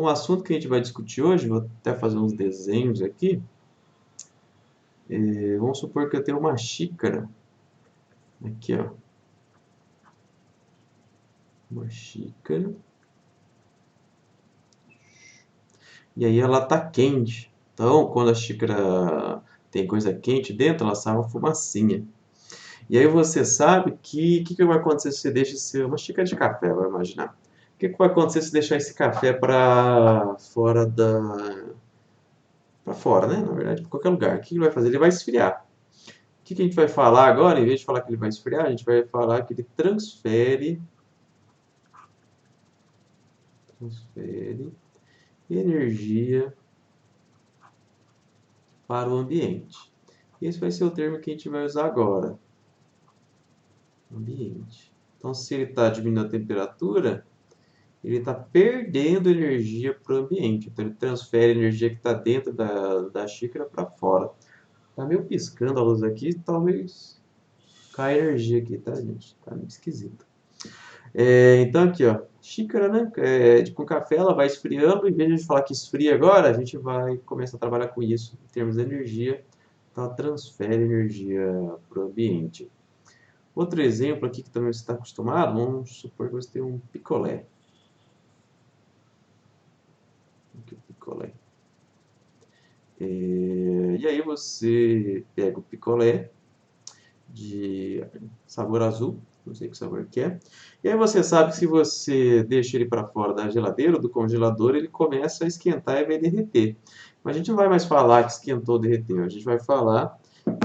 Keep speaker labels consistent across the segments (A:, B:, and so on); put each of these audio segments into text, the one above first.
A: o assunto que a gente vai discutir hoje, vou até fazer uns desenhos aqui. Vamos supor que eu tenho uma xícara. Aqui, ó. Uma xícara. E aí ela está quente. Então, quando a xícara tem coisa quente dentro, ela sai uma fumacinha. E aí você sabe que o que vai acontecer se você deixa ser uma xícara de café, vai imaginar. O que vai acontecer se deixar esse café para fora para fora, né? Na verdade, para qualquer lugar. O que ele vai fazer? Ele vai esfriar. O que a gente vai falar agora? Em vez de falar que ele vai esfriar, a gente vai falar que ele transfere energia para o ambiente. Esse vai ser o termo que a gente vai usar agora. Ambiente. Então, se ele está diminuindo a temperatura, ele está perdendo energia para o ambiente. Então, ele transfere a energia que está dentro da xícara para fora. Está meio piscando a luz aqui, talvez caia energia aqui, tá, gente? Tá meio esquisito. Então, aqui, ó, xícara, né? Com café, ela vai esfriando. Em vez de falar que esfria agora, a gente vai começar a trabalhar com isso em termos de energia. Então, ela transfere energia para o ambiente. Outro exemplo aqui que também você está acostumado, vamos supor que você tem um picolé. Aqui o picolé. E aí você pega o picolé de sabor azul, não sei que sabor que é. E aí você sabe que se você deixa ele para fora da geladeira ou do congelador, ele começa a esquentar e vai derreter. Mas a gente não vai mais falar que esquentou ou derreteu, a gente vai falar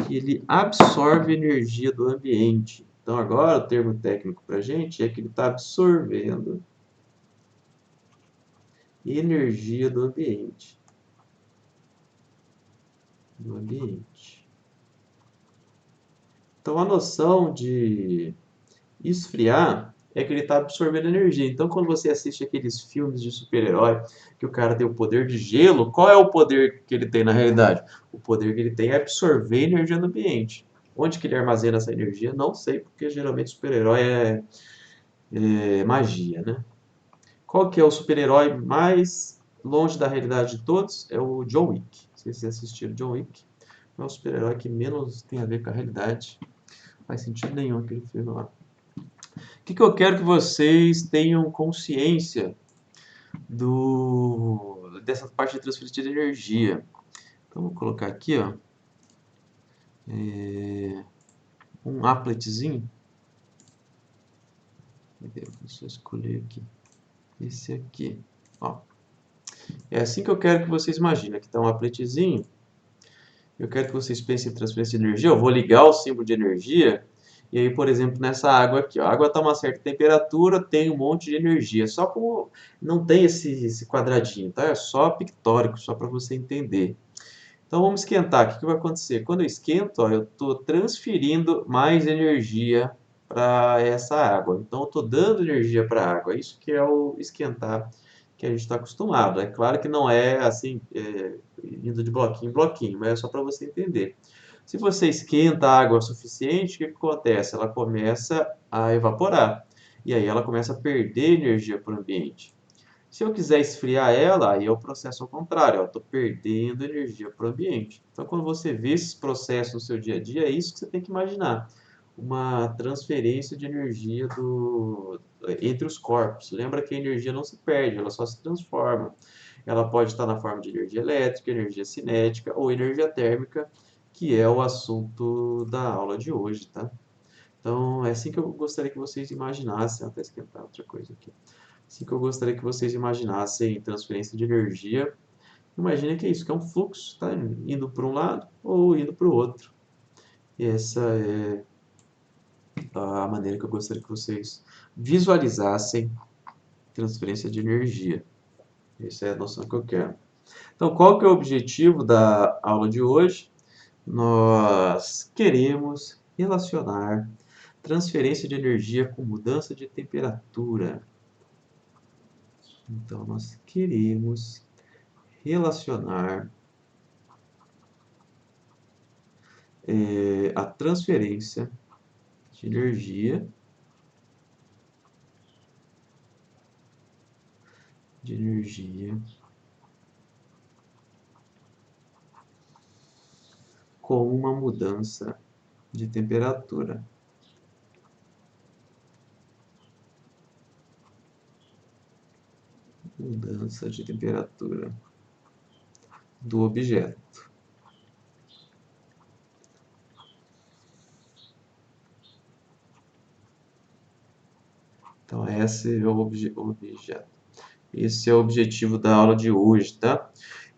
A: que ele absorve energia do ambiente. Então agora o termo técnico para a gente é que ele está absorvendo energia do ambiente. Do ambiente. Então a noção de esfriar é que ele está absorvendo energia. Então, quando você assiste aqueles filmes de super-herói, que o cara tem o poder de gelo, qual é o poder que ele tem na realidade? O poder que ele tem é absorver energia do ambiente. Onde que ele armazena essa energia? Não sei, porque geralmente super-herói é magia, né? Qual que é o super-herói mais longe da realidade de todos? É o John Wick. Não sei se vocês assistiram John Wick. É o super-herói que menos tem a ver com a realidade. Não faz sentido nenhum aquele filme lá. O que eu quero que vocês tenham consciência dessa parte de transferência de energia. Então, vou colocar aqui, ó, um appletzinho. Deixa eu escolher aqui. Esse aqui. Ó. É assim que eu quero que vocês imaginem. Aqui está um appletzinho. Eu quero que vocês pensem em transferência de energia. Eu vou ligar o símbolo de energia. E aí, por exemplo, nessa água aqui, ó, a água está a uma certa temperatura, tem um monte de energia. Só como não tem esse quadradinho, tá? É só pictórico, só para você entender. Então vamos esquentar. O que vai acontecer? Quando eu esquento, ó, eu estou transferindo mais energia para essa água. Então eu estou dando energia para a água. Isso que é o esquentar que a gente está acostumado. É claro que não é assim, indo de bloquinho em bloquinho, mas é só para você entender. Se você esquenta a água o suficiente, o que acontece? Ela começa a evaporar. E aí ela começa a perder energia para o ambiente. Se eu quiser esfriar ela, aí é o processo ao contrário, eu estou perdendo energia para o ambiente. Então, quando você vê esses processos no seu dia a dia, é isso que você tem que imaginar. Uma transferência de energia entre os corpos. Lembra que a energia não se perde, ela só se transforma. Ela pode estar na forma de energia elétrica, energia cinética ou energia térmica, que é o assunto da aula de hoje, tá? Então, é assim que eu gostaria que vocês imaginassem, até esquentar outra coisa aqui. Assim que eu gostaria que vocês imaginassem transferência de energia. Imagine que é isso, que é um fluxo, tá? Indo para um lado ou indo para o outro. E essa é a maneira que eu gostaria que vocês visualizassem transferência de energia. Essa é a noção que eu quero. Então, qual que é o objetivo da aula de hoje? Nós queremos relacionar transferência de energia com mudança de temperatura. Então, nós queremos relacionar a transferência de energia de energia com uma mudança de temperatura. Mudança de temperatura do objeto. Então, esse é o objeto. Esse é o objetivo da aula de hoje, tá?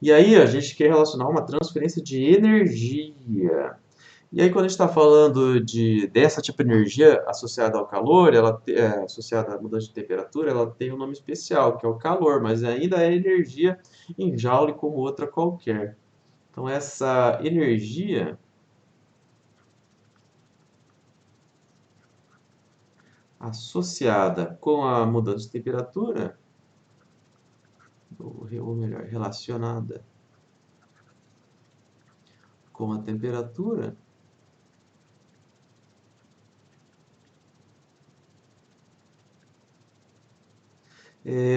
A: E aí, a gente quer relacionar uma transferência de energia. E aí, quando a gente está falando dessa tipo de energia associada ao calor, associada à mudança de temperatura, ela tem um nome especial, que é o calor, mas ainda é energia em joule como outra qualquer. Então, essa energia associada com a mudança de temperatura, ou melhor, relacionada com a temperatura,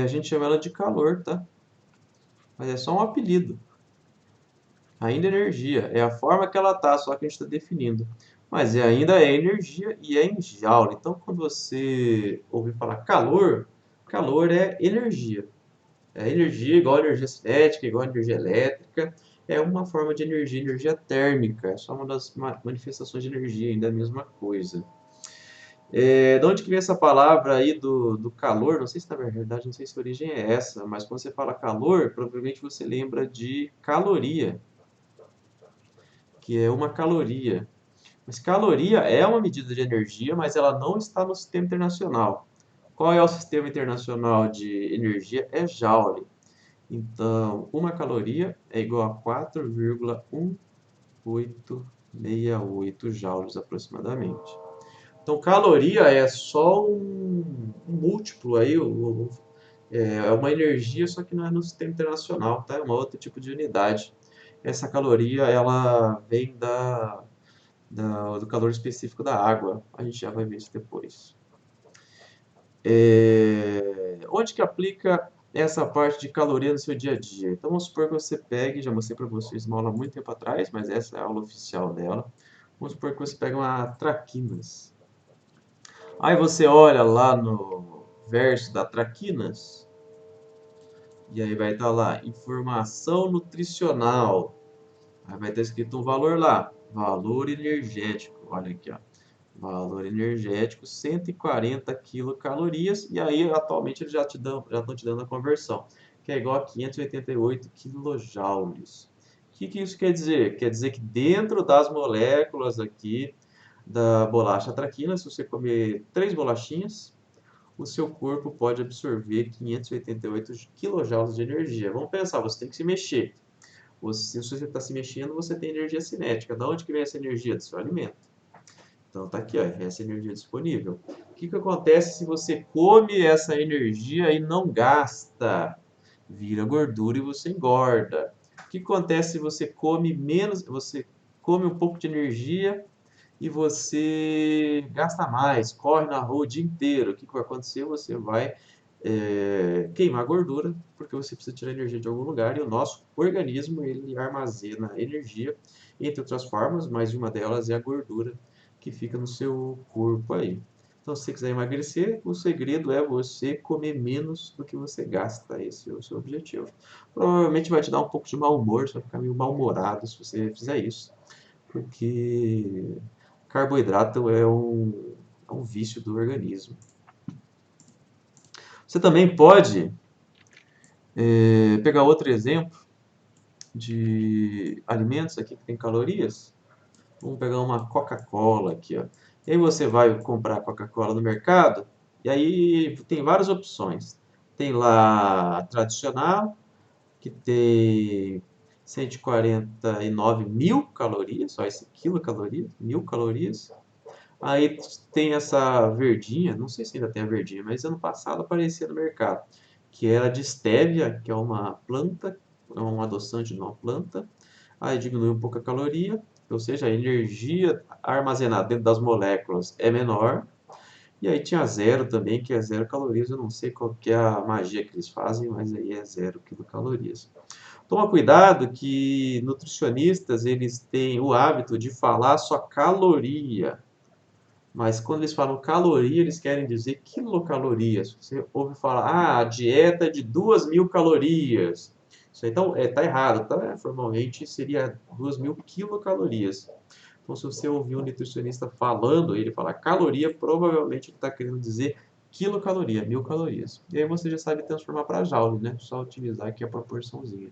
A: a gente chama ela de calor, tá? Mas é só um apelido. Ainda é energia, é a forma que ela tá, só que a gente está definindo. Mas ainda é energia e é em joule. Então, quando você ouvir falar calor, calor é energia. É energia igual energia cinética, igual energia elétrica. É uma forma de energia, energia térmica. É só uma das manifestações de energia, ainda é a mesma coisa. De onde que vem essa palavra aí do calor? Não sei se na verdade, não sei se a origem é essa, mas quando você fala calor, provavelmente você lembra de caloria, que é uma caloria. Mas caloria é uma medida de energia, mas ela não está no sistema internacional. Qual é o sistema internacional de energia? É Joule. Então, uma caloria é igual a 4,1868 joules aproximadamente. Então, caloria é só um múltiplo aí, é uma energia, só que não é no sistema internacional, tá? É um outro tipo de unidade. Essa caloria, ela vem do calor específico da água. A gente já vai ver isso depois. Onde que aplica essa parte de caloria no seu dia a dia? Então, vamos supor que você pegue, já mostrei para vocês uma aula há muito tempo atrás, mas essa é a aula oficial dela. Vamos supor que você pega uma traquinas. Aí você olha lá no verso da traquinas, e aí vai estar lá, informação nutricional. Aí vai estar escrito um valor lá, valor energético. Olha aqui, ó. Valor energético, 140 quilocalorias, e aí atualmente eles já estão te dando a conversão, que é igual a 588 quilojoules. O que isso quer dizer? Quer dizer que dentro das moléculas aqui da bolacha traquina, se você comer 3 bolachinhas, o seu corpo pode absorver 588 quilojoules de energia. Vamos pensar, você tem que se mexer. Se você está se mexendo, você tem energia cinética. Da onde que vem essa energia? Do seu alimento. Então tá aqui, ó, essa energia disponível. O que que acontece se você come essa energia e não gasta? Vira gordura e você engorda. O que acontece se você come menos, você come um pouco de energia e você gasta mais, corre na rua o dia inteiro? O que que vai acontecer? Você vai queimar gordura, porque você precisa tirar energia de algum lugar e o nosso organismo ele armazena energia, entre outras formas, mas uma delas é a gordura que fica no seu corpo aí. Então, se você quiser emagrecer, o segredo é você comer menos do que você gasta. Esse é o seu objetivo. Provavelmente vai te dar um pouco de mau humor, você vai ficar meio mal-humorado se você fizer isso, porque carboidrato é um vício do organismo. Você também pode pegar outro exemplo de alimentos aqui que tem calorias. Vamos pegar uma Coca-Cola aqui, ó. E aí você vai comprar Coca-Cola no mercado, e aí tem várias opções. Tem lá a tradicional, que tem 149 mil calorias, só esse quilocalorias, 1000 calorias. Aí tem essa verdinha, não sei se ainda tem a verdinha, mas ano passado aparecia no mercado, que era de stevia, que é uma planta, é um adoçante de uma planta. Aí diminui um pouco a caloria, ou seja, a energia armazenada dentro das moléculas é menor. E aí tinha zero também, que é 0 calorias. Eu não sei qual que é a magia que eles fazem, mas aí é 0 quilocalorias. Toma cuidado que nutricionistas, eles têm o hábito de falar só caloria. Mas quando eles falam caloria, eles querem dizer quilocalorias. Você ouve falar, a dieta é de 2.000 calorias. Isso aí tá errado, tá? Formalmente seria 2.000 quilocalorias. Então, se você ouvir um nutricionista falando, ele falar caloria, provavelmente ele está querendo dizer quilocaloria, 1.000 calorias. E aí você já sabe transformar para joule, né? Só utilizar aqui a proporçãozinha.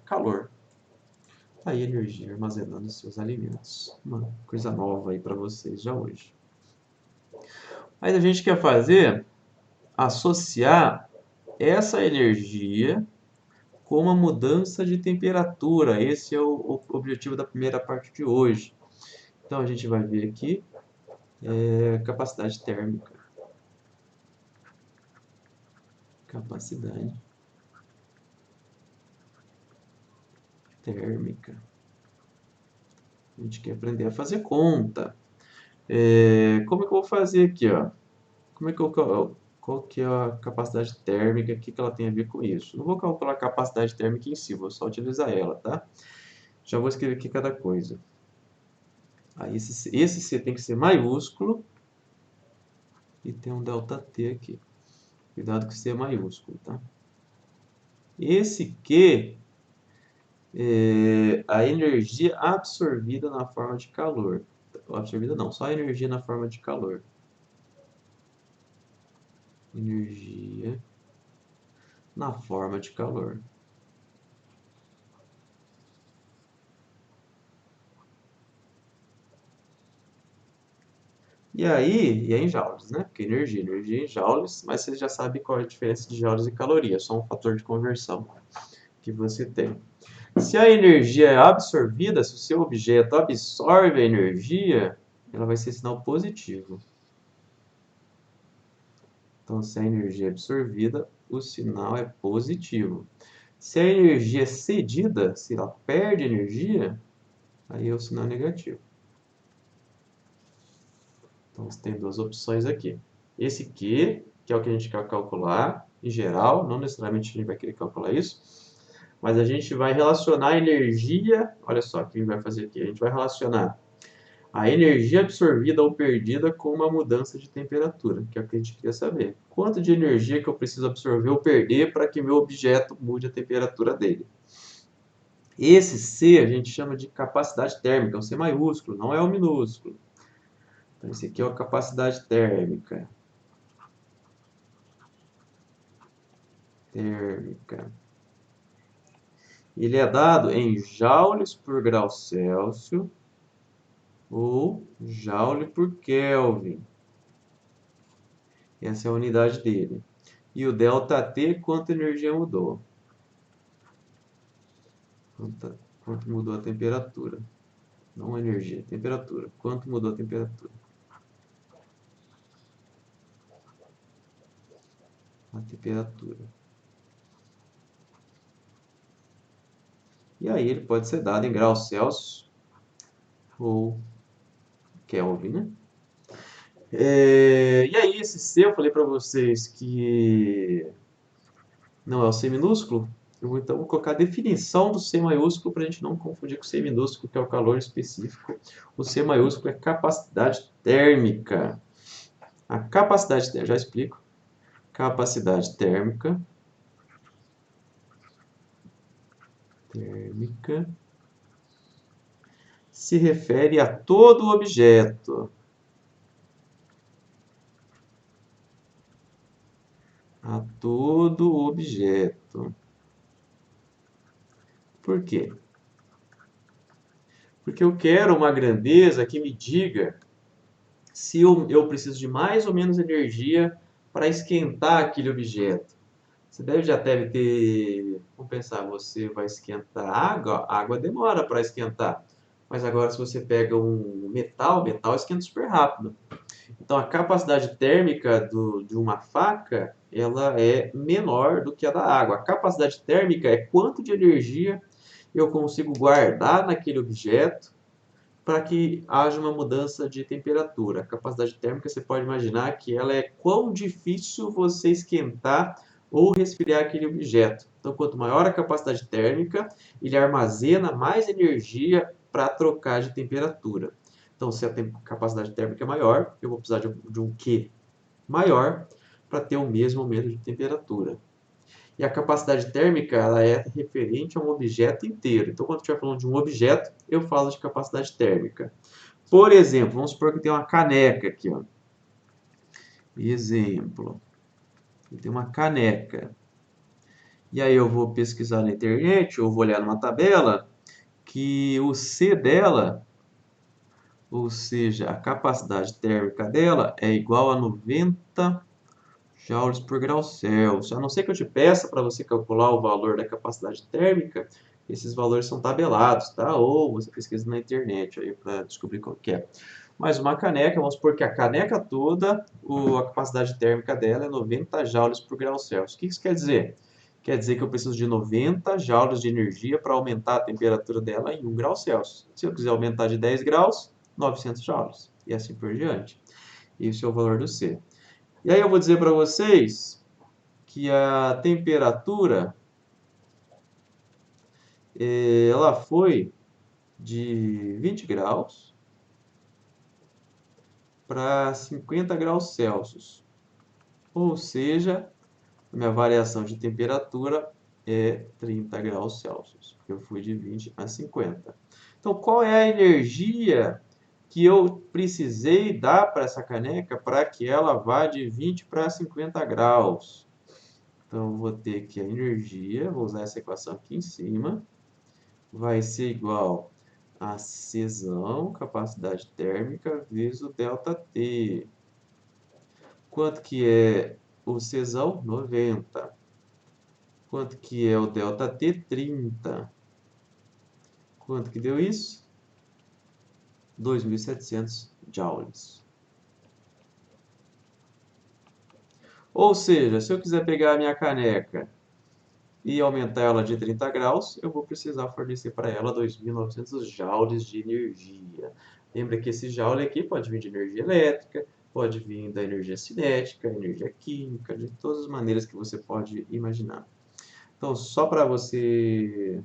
A: Calor. Tá aí a energia armazenando seus alimentos. Uma coisa nova aí para vocês já hoje. Mas a gente quer fazer, associar essa energia com uma mudança de temperatura. Esse é o objetivo da primeira parte de hoje. Então a gente vai ver aqui capacidade térmica. Capacidade térmica. A gente quer aprender a fazer conta. Como é que eu vou fazer aqui, ó? Como é que qual que é a capacidade térmica? O que ela tem a ver com isso? Não vou calcular a capacidade térmica em si, vou só utilizar ela, tá? Já vou escrever aqui cada coisa. Aí esse C tem que ser maiúsculo e tem um ΔT aqui. Cuidado que C é maiúsculo, tá? Esse Q é a energia absorvida na forma de calor. Absorvida não, só a energia na forma de calor. Energia na forma de calor. E aí, e é em joules, né? Porque energia em joules, mas você já sabe qual é a diferença de joules e caloria, é só um fator de conversão que você tem. Se a energia é absorvida, se o seu objeto absorve a energia, ela vai ser sinal positivo. Então, se a energia é absorvida, o sinal é positivo. Se a energia é cedida, se ela perde energia, aí o sinal é negativo. Então, você tem duas opções aqui. Esse Q, que é o que a gente quer calcular, em geral, não necessariamente a gente vai querer calcular isso, mas a gente vai relacionar a energia, olha só o que a gente vai fazer aqui, a gente vai relacionar a energia absorvida ou perdida com uma mudança de temperatura, que é o que a gente queria saber. Quanto de energia que eu preciso absorver ou perder para que meu objeto mude a temperatura dele? Esse C a gente chama de capacidade térmica, é um C maiúsculo, não é o minúsculo. Então, esse aqui é a capacidade térmica. Ele é dado em joules por grau Celsius ou joule por Kelvin. Essa é a unidade dele. E o ΔT, quanto energia mudou? Quanto mudou a temperatura? Não a energia, a temperatura. Quanto mudou a temperatura? A temperatura. E aí ele pode ser dado em graus Celsius ou Kelvin, né? E aí esse C eu falei para vocês que não é o C minúsculo. Eu então vou colocar a definição do C maiúsculo para a gente não confundir com o C minúsculo, que é o calor específico. O C maiúsculo é capacidade térmica. A capacidade térmica, já explico. Capacidade térmica se refere a todo objeto. A todo objeto. Por quê? Porque eu quero uma grandeza que me diga se eu preciso de mais ou menos energia para esquentar aquele objeto. Você já deve ter, vamos pensar, você vai esquentar água, a água demora para esquentar. Mas agora se você pega um metal, metal esquenta super rápido. Então a capacidade térmica de uma faca, ela é menor do que a da água. A capacidade térmica é quanto de energia eu consigo guardar naquele objeto para que haja uma mudança de temperatura. A capacidade térmica, você pode imaginar que ela é quão difícil você esquentar ou resfriar aquele objeto. Então, quanto maior a capacidade térmica, ele armazena mais energia para trocar de temperatura. Então, se a capacidade térmica é maior, eu vou precisar de um Q maior para ter o mesmo aumento de temperatura. E a capacidade térmica ela é referente a um objeto inteiro. Então, quando eu estiver falando de um objeto, eu falo de capacidade térmica. Por exemplo, vamos supor que tem uma caneca aqui. Ó. Exemplo. Tem uma caneca. E aí eu vou pesquisar na internet, ou vou olhar numa tabela, que o C dela, ou seja, a capacidade térmica dela, é igual a 90 joules por grau Celsius. A não ser que eu te peça para você calcular o valor da capacidade térmica, esses valores são tabelados, tá? Ou você pesquisa na internet aí para descobrir qual que é. Mas uma caneca, vamos supor que a caneca toda, a capacidade térmica dela é 90 joules por grau Celsius. O que isso quer dizer? Quer dizer que eu preciso de 90 joules de energia para aumentar a temperatura dela em 1 grau Celsius. Se eu quiser aumentar de 10 graus, 900 joules. E assim por diante. Esse é o valor do C. E aí eu vou dizer para vocês que a temperatura ela foi de 20 graus para 50 graus Celsius. Ou seja, a minha variação de temperatura é 30 graus Celsius, porque eu fui de 20 a 50. Então, qual é a energia que eu precisei dar para essa caneca para que ela vá de 20 para 50 graus? Então, eu vou ter que a energia, vou usar essa equação aqui em cima, vai ser igual a Czão, capacidade térmica, vezes o ΔT. Quanto que é o Czão? 90. Quanto que é o ΔT? 30. Quanto que deu isso? 2.700 joules. Ou seja, se eu quiser pegar a minha caneca e aumentar ela de 30 graus, eu vou precisar fornecer para ela 2.900 joules de energia. Lembra que esse joule aqui pode vir de energia elétrica, pode vir da energia cinética, energia química, de todas as maneiras que você pode imaginar. Então, só para você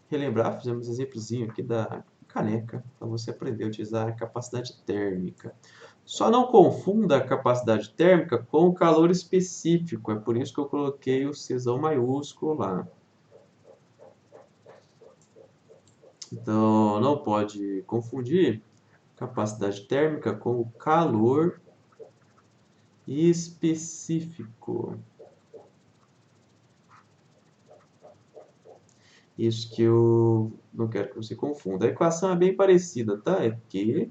A: relembrar, fizemos um exemplozinho aqui da caneca, para você aprender a utilizar a capacidade térmica. Só não confunda a capacidade térmica com o calor específico, é por isso que eu coloquei o Czão maiúsculo lá. Então, não pode confundir capacidade térmica com o calor específico. Isso que eu não quero que você confunda. A equação é bem parecida, tá? É Q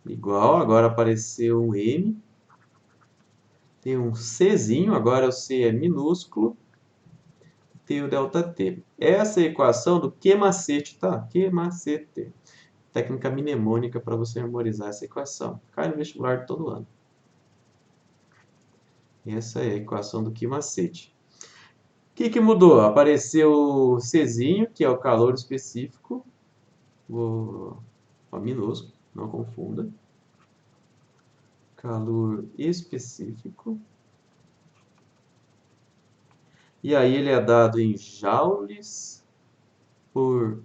A: igual, agora apareceu um M, tem um Czinho, agora o C é minúsculo, tem o ΔT. Essa é a equação do Q macete, tá? Q macete. Técnica mnemônica para você memorizar essa equação. Cai no vestibular todo ano. Essa é a equação do Q macete. O que mudou? Apareceu o Czinho, que é o calor específico, o minúsculo, não confunda. Calor específico. E aí ele é dado em joules por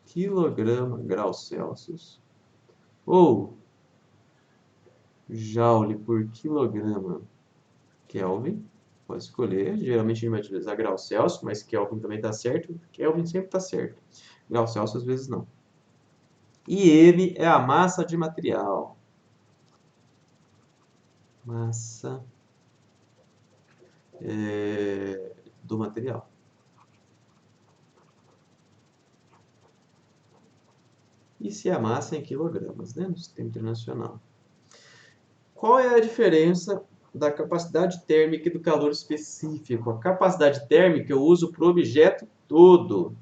A: quilograma grau Celsius. Ou joule por quilograma Kelvin. Pode escolher. Geralmente a gente vai utilizar grau Celsius, mas Kelvin também está certo. Kelvin sempre está certo. Grau Celsius às vezes não. E M é a massa de material. Massa do material. E se a massa é em quilogramas, né? No sistema internacional. Qual é a diferença da capacidade térmica e do calor específico? A capacidade térmica eu uso para o objeto todo.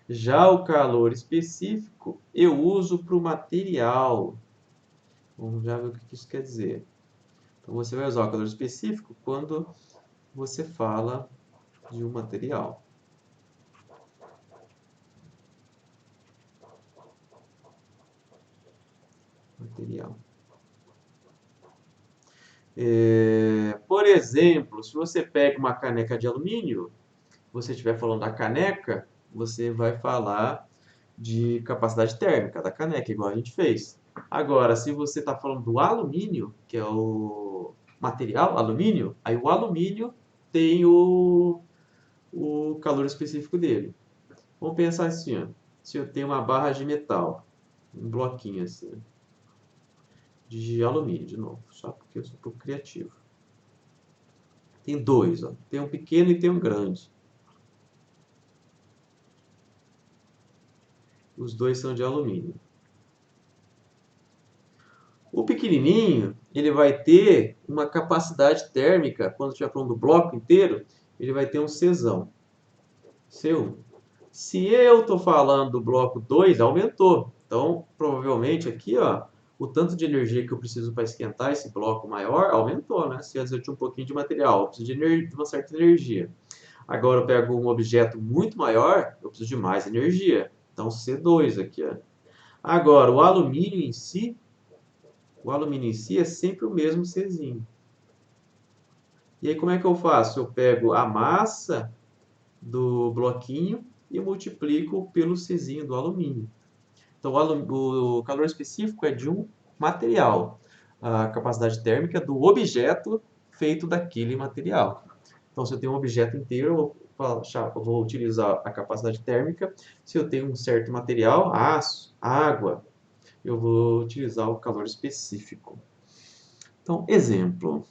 A: Já o calor específico eu uso para o material. Vamos já ver o que isso quer dizer. Então, você vai usar o calor específico quando você fala de um material. Material. Por exemplo, se você pega uma caneca de alumínio, você estiver falando da caneca, você vai falar de capacidade térmica da caneca, igual a gente fez. Agora, se você está falando do alumínio, que é o material alumínio, aí o alumínio tem o calor específico dele. Vamos pensar assim, ó. Se eu tenho uma barra de metal, um bloquinho assim, de alumínio, de novo, só porque eu sou um pouco criativo. Tem dois, ó. Tem um pequeno e tem um grande. Os dois são de alumínio. O pequenininho, ele vai ter uma capacidade térmica, quando estiver falando do bloco inteiro, ele vai ter um Czão. C1. Se eu estou falando do bloco 2, aumentou. Então, provavelmente aqui, ó, o tanto de energia que eu preciso para esquentar esse bloco maior aumentou, né? Se antes eu tinha um pouquinho de material, eu preciso de uma certa energia. Agora eu pego um objeto muito maior, eu preciso de mais energia. Então, C2 aqui, ó. Agora, o alumínio em si é sempre o mesmo Czinho. E aí como é que eu faço? Eu pego a massa do bloquinho e multiplico pelo Czinho do alumínio. Então o calor específico é de um material. A capacidade térmica é do objeto feito daquele material. Então se eu tenho um objeto inteiro, eu vou utilizar a capacidade térmica. Se eu tenho um certo material, aço, água, eu vou utilizar o calor específico. Então, exemplo.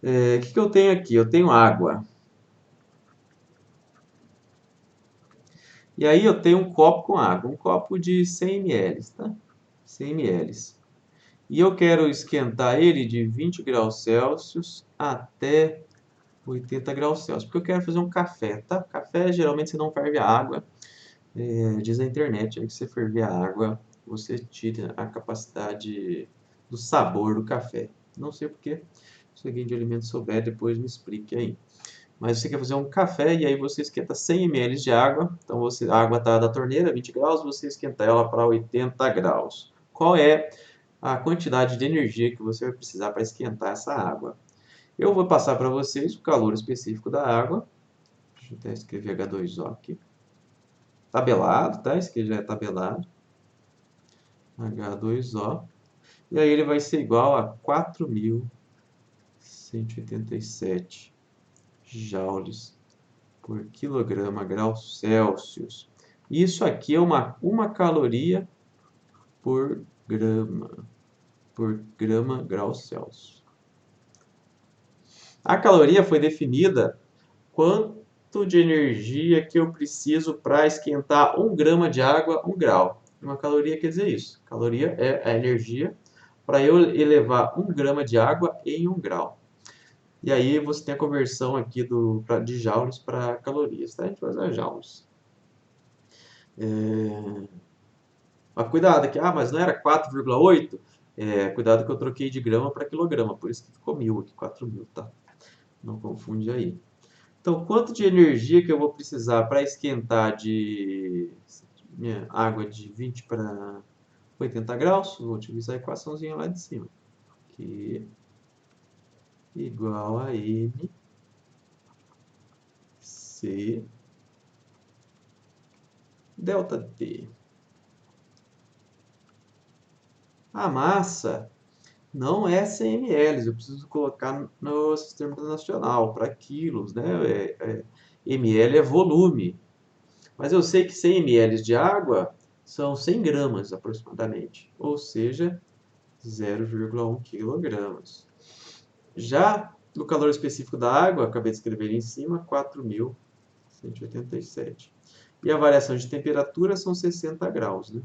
A: O que eu tenho aqui? Eu tenho água. E aí eu tenho um copo com água, um copo de 100 ml, tá? 100 ml. E eu quero esquentar ele de 20 graus Celsius até 80 graus Celsius, porque eu quero fazer um café, tá? Café, geralmente você não ferve a água, diz a internet aí que você ferver a água, você tira a capacidade do sabor do café. Não sei porquê, se alguém de alimentos souber, depois me explique aí. Mas você quer fazer um café e aí você esquenta 100 ml de água. Então a água está da torneira, 20 graus, você esquenta ela para 80 graus. Qual é a quantidade de energia que você vai precisar para esquentar essa água? Eu vou passar para vocês o calor específico da água. Deixa eu até escrever H2O aqui. Tabelado, tá? Esse aqui já é tabelado. H2O. E aí ele vai ser igual a 4.187 joules por quilograma grau Celsius. Isso aqui é uma caloria por grama grau Celsius. A caloria foi definida quanto de energia que eu preciso para esquentar 1 grama de água, 1 grau. Uma caloria quer dizer isso. Caloria é a energia para eu elevar 1 grama de água em 1 grau. E aí você tem a conversão aqui de joules para calorias, tá? A gente vai usar joules. Mas cuidado aqui, mas não era 4,8? Cuidado que eu troquei de grama para quilograma, por isso que ficou 1000 aqui, 4.000, tá? Não confunde aí. Então, quanto de energia que eu vou precisar para esquentar minha água de 20 para 80 graus? Vou utilizar a equaçãozinha lá de cima. Que igual a M C delta T. A massa não é 100 ml, eu preciso colocar no sistema internacional para quilos, né? ml é volume. Mas eu sei que 100 ml de água são 100 gramas aproximadamente, ou seja, 0,1 quilogramas. Já no calor específico da água, acabei de escrever ali em cima, 4.187. E a variação de temperatura são 60 graus, né?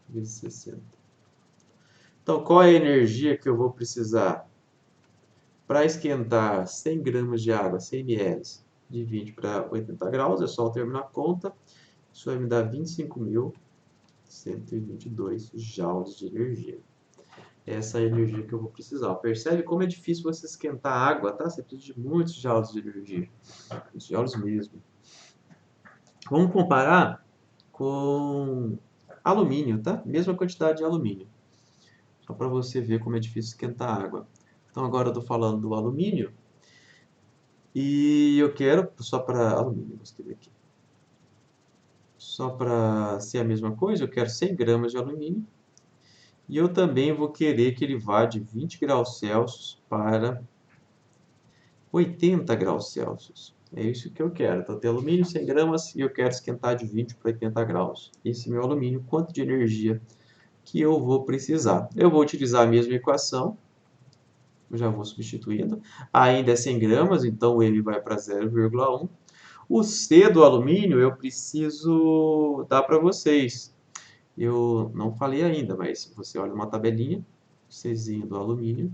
A: Vezes 60. Então, qual é a energia que eu vou precisar para esquentar 100 gramas de água, 100 ml, de 20 para 80 graus? É só eu terminar a conta. Isso vai me dar 25.122 joules de energia. Essa é a energia que eu vou precisar. Percebe como é difícil você esquentar água, tá? Você precisa de muitos joules de energia. Muitos joules mesmo. Vamos comparar com alumínio, tá? Mesma quantidade de alumínio. Só para você ver como é difícil esquentar água. Então agora eu estou falando do alumínio. E eu quero, só para alumínio, vou escrever aqui. Só para ser a mesma coisa, eu quero 100 gramas de alumínio. E eu também vou querer que ele vá de 20 graus Celsius para 80 graus Celsius. É isso que eu quero. Então, tem alumínio 100 gramas e eu quero esquentar de 20 para 80 graus. Esse meu alumínio, quanto de energia que eu vou precisar? Eu vou utilizar a mesma equação. Eu já vou substituindo. Ainda é 100 gramas, então o M vai para 0,1. O C do alumínio eu preciso dar para vocês. Eu não falei ainda, mas você olha uma tabelinha. O Czinho do alumínio.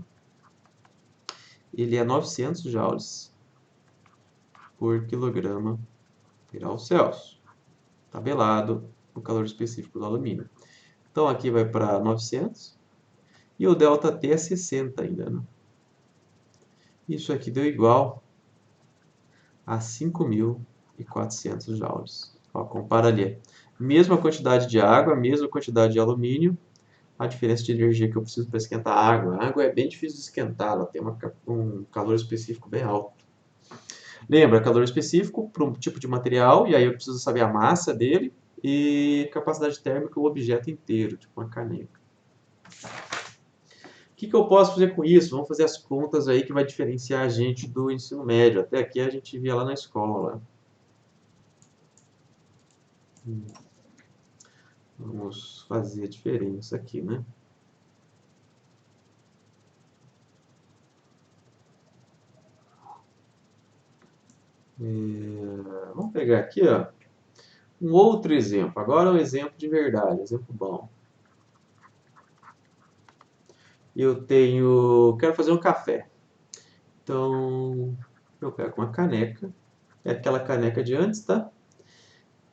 A: Ele é 900 joules por quilograma grau Celsius. Tabelado o calor específico do alumínio. Então aqui vai para 900. E o ΔT é 60 ainda, né? Isso aqui deu igual a 5.400 joules. Ó, compara ali. Mesma quantidade de água, mesma quantidade de alumínio. A diferença de energia que eu preciso para esquentar a água. A água é bem difícil de esquentar, ela tem um calor específico bem alto. Lembra, calor específico para um tipo de material, e aí eu preciso saber a massa dele e capacidade térmica, o objeto inteiro, tipo uma caneca. O que eu posso fazer com isso? Vamos fazer as contas aí que vai diferenciar a gente do ensino médio. Até aqui a gente via lá na escola. Vamos fazer a diferença aqui, né? Vamos pegar aqui, ó, um outro exemplo. Agora é um exemplo de verdade, exemplo bom. Quero fazer um café. Então, eu pego uma caneca, é aquela caneca de antes, tá?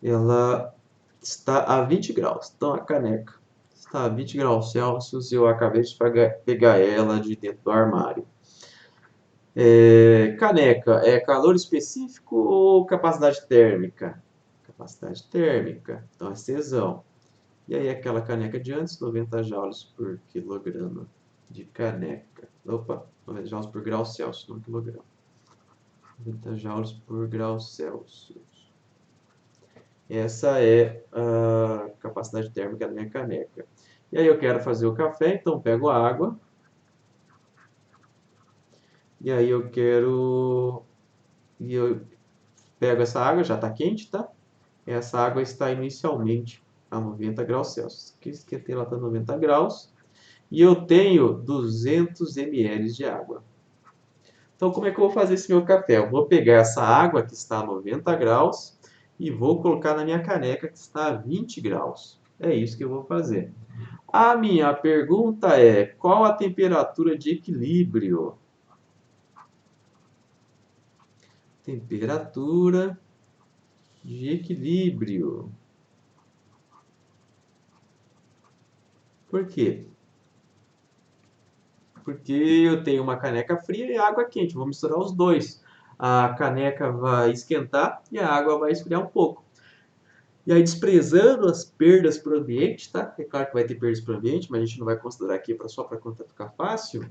A: Ela está a 20 graus. Então, a caneca está a 20 graus Celsius e eu acabei de pegar ela de dentro do armário. Caneca, é calor específico ou capacidade térmica? Capacidade térmica, então é Czão. E aí aquela caneca de antes, 90 joules por quilograma de caneca. Opa, 90 joules por grau Celsius, não quilograma. 90 joules por grau Celsius. Essa é a capacidade térmica da minha caneca. E aí eu quero fazer o café, então pego a água. E aí eu pego essa água, já está quente, tá? Essa água está inicialmente a 90 graus Celsius. Aqui esquentei, ela está a 90 graus. E eu tenho 200 ml de água. Então, como é que eu vou fazer esse meu café? Eu vou pegar essa água que está a 90 graus e vou colocar na minha caneca que está a 20 graus. É isso que eu vou fazer. A minha pergunta é, qual a temperatura de equilíbrio? Temperatura de equilíbrio. Por quê? Porque eu tenho uma caneca fria e água quente. Vou misturar os dois. A caneca vai esquentar e a água vai esfriar um pouco. E aí, desprezando as perdas para o ambiente, tá? É claro que vai ter perdas para o ambiente, mas a gente não vai considerar aqui só para conta ficar fácil.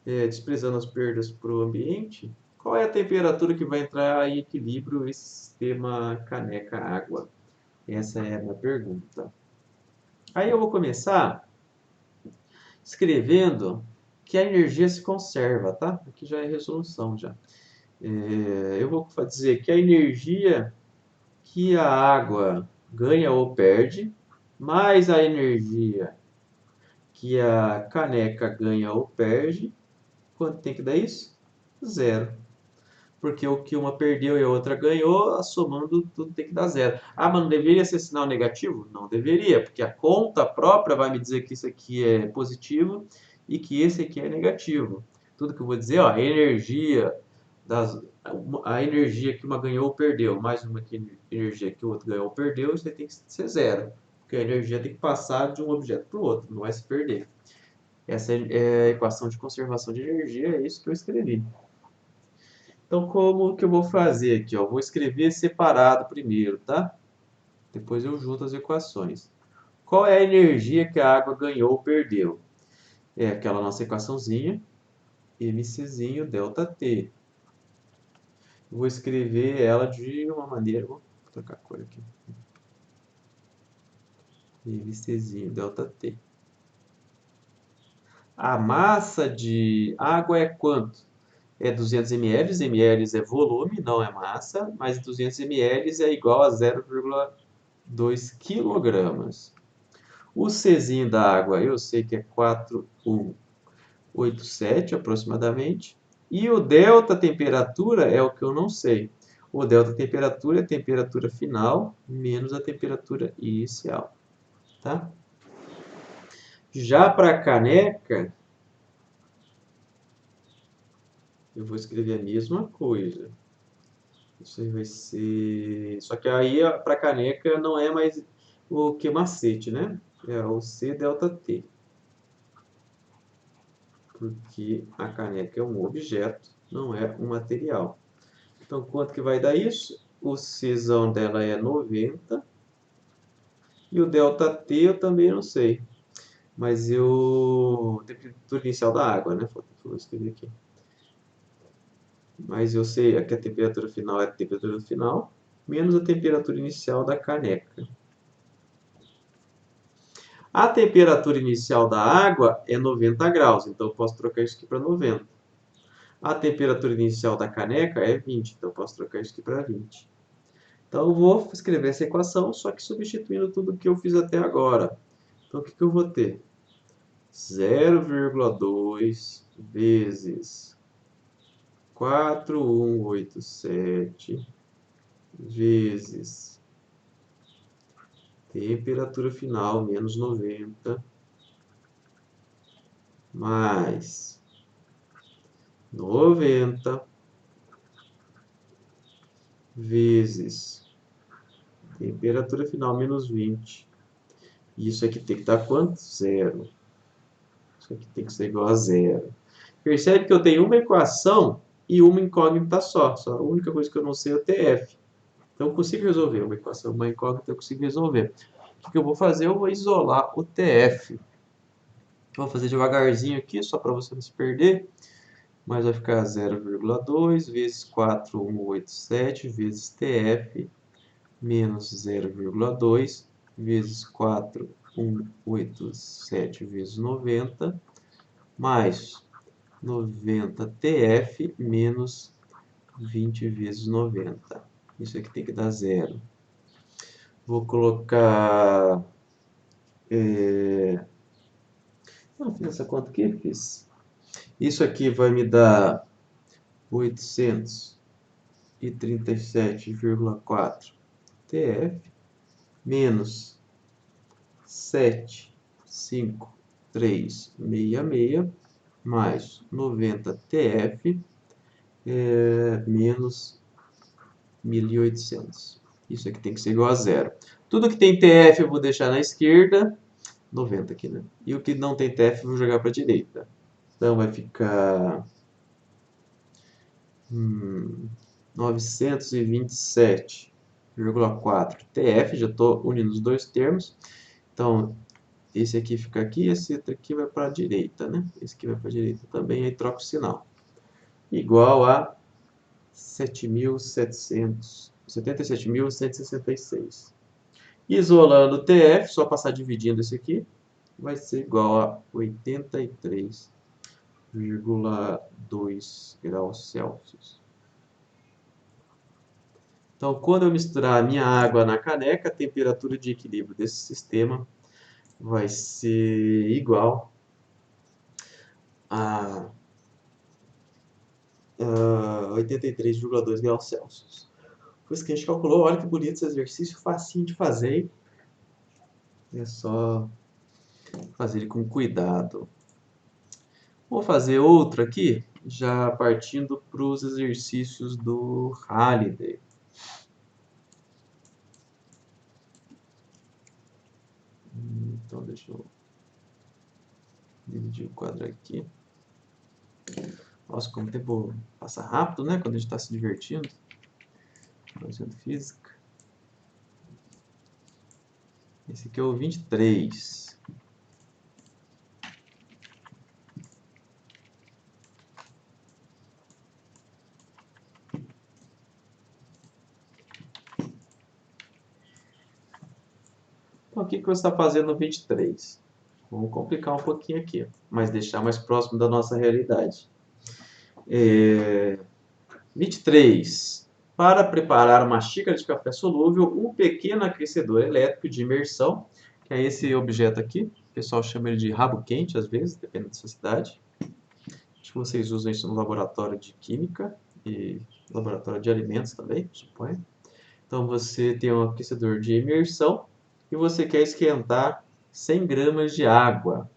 A: Desprezando as perdas para o ambiente, qual é a temperatura que vai entrar em equilíbrio esse sistema caneca-água? Essa é a minha pergunta. Aí eu vou começar escrevendo que a energia se conserva, tá? Aqui já é resolução já. Eu vou dizer que a energia que a água ganha ou perde, mais a energia que a caneca ganha ou perde, quanto tem que dar isso? Zero. Porque o que uma perdeu e a outra ganhou, somando tudo tem que dar zero. Ah, mas não deveria ser sinal negativo? Não deveria, porque a conta própria vai me dizer que isso aqui é positivo e que esse aqui é negativo. Tudo que eu vou dizer, ó, a energia que uma ganhou ou perdeu, mais uma energia que o outro ganhou ou perdeu, isso aí tem que ser zero. Porque a energia tem que passar de um objeto para o outro, não vai se perder. Essa é a equação de conservação de energia, é isso que eu escrevi. Então, como que eu vou fazer aqui? Ó? Vou escrever separado primeiro, tá? Depois eu junto as equações. Qual é a energia que a água ganhou ou perdeu? É aquela nossa equaçãozinha, mczinho ΔT. Vou escrever ela de uma maneira... Vou trocar a cor aqui. mczinho ΔT. A massa de água é quanto? É 200 ml, ml é volume, não é massa, mas 200 ml é igual a 0,2 quilogramas. O Czinho da água eu sei que é 4187 aproximadamente. E o delta temperatura é o que eu não sei. O delta temperatura é a temperatura final menos a temperatura inicial. Tá? Já para a caneca, eu vou escrever a mesma coisa. Isso aí vai ser... Só que aí para caneca não é mais o que macete, né? É o C delta T. Porque a caneca é um objeto, não é um material. Então, quanto que vai dar isso? O Czão dela é 90. E o delta T eu também não sei. Mas eu... Temperatura inicial da água, né? Vou escrever aqui. Mas eu sei que a temperatura final é a temperatura final, menos a temperatura inicial da caneca. A temperatura inicial da água é 90 graus, então eu posso trocar isso aqui para 90. A temperatura inicial da caneca é 20, então eu posso trocar isso aqui para 20. Então eu vou escrever essa equação, só que substituindo tudo que eu fiz até agora. Então o que eu vou ter? 0,2 vezes 4187 vezes temperatura final menos 90 mais 90 vezes temperatura final menos 20. E isso aqui tem que estar quanto? Zero. Isso aqui tem que ser igual a zero. Percebe que eu tenho uma equação e uma incógnita só. Só a única coisa que eu não sei é o TF. Então eu consigo resolver uma equação, uma incógnita eu consigo resolver. O que eu vou fazer? Eu vou isolar o TF. Vou fazer devagarzinho aqui, só para você não se perder. Mas vai ficar 0,2 vezes 4187 vezes TF menos 0,2 vezes 4187 vezes 90 mais 90 TF menos 20 vezes 90. Isso aqui tem que dar zero. Vou colocar... Não, fiz essa conta aqui? Fiz. Isso aqui vai me dar 837,4 TF menos 75366 mais 90 TF menos 1800. Isso aqui tem que ser igual a zero. Tudo que tem TF eu vou deixar na esquerda, 90 aqui, né? E o que não tem TF eu vou jogar para a direita. Então vai ficar 927,4 TF, já estou unindo os dois termos. Então, esse aqui fica aqui, esse outro aqui vai para a direita, né? Esse aqui vai para a direita também, aí troca o sinal. Igual a 77.166. Isolando o TF, só passar dividindo esse aqui, vai ser igual a 83,2 graus Celsius. Então, quando eu misturar a minha água na caneca, a temperatura de equilíbrio desse sistema vai ser igual a 83,2 graus Celsius. Foi isso que a gente calculou. Olha que bonito esse exercício, facinho de fazer. É só fazer ele com cuidado. Vou fazer outro aqui, já partindo para os exercícios do Halliday. Então, deixa eu dividir o quadro aqui. Nossa, como o tempo passa rápido, né? Quando a gente está se divertindo. Fazendo física. Esse aqui é o 23. Então, o que você está fazendo no 23? Vamos complicar um pouquinho aqui, mas deixar mais próximo da nossa realidade. 23. Para preparar uma xícara de café solúvel, um pequeno aquecedor elétrico de imersão, que é esse objeto aqui. O pessoal chama ele de rabo quente, às vezes, dependendo da sua cidade. Acho que vocês usam isso no laboratório de química e laboratório de alimentos também, suponho. Então, você tem um aquecedor de imersão e você quer esquentar 100 gramas de água.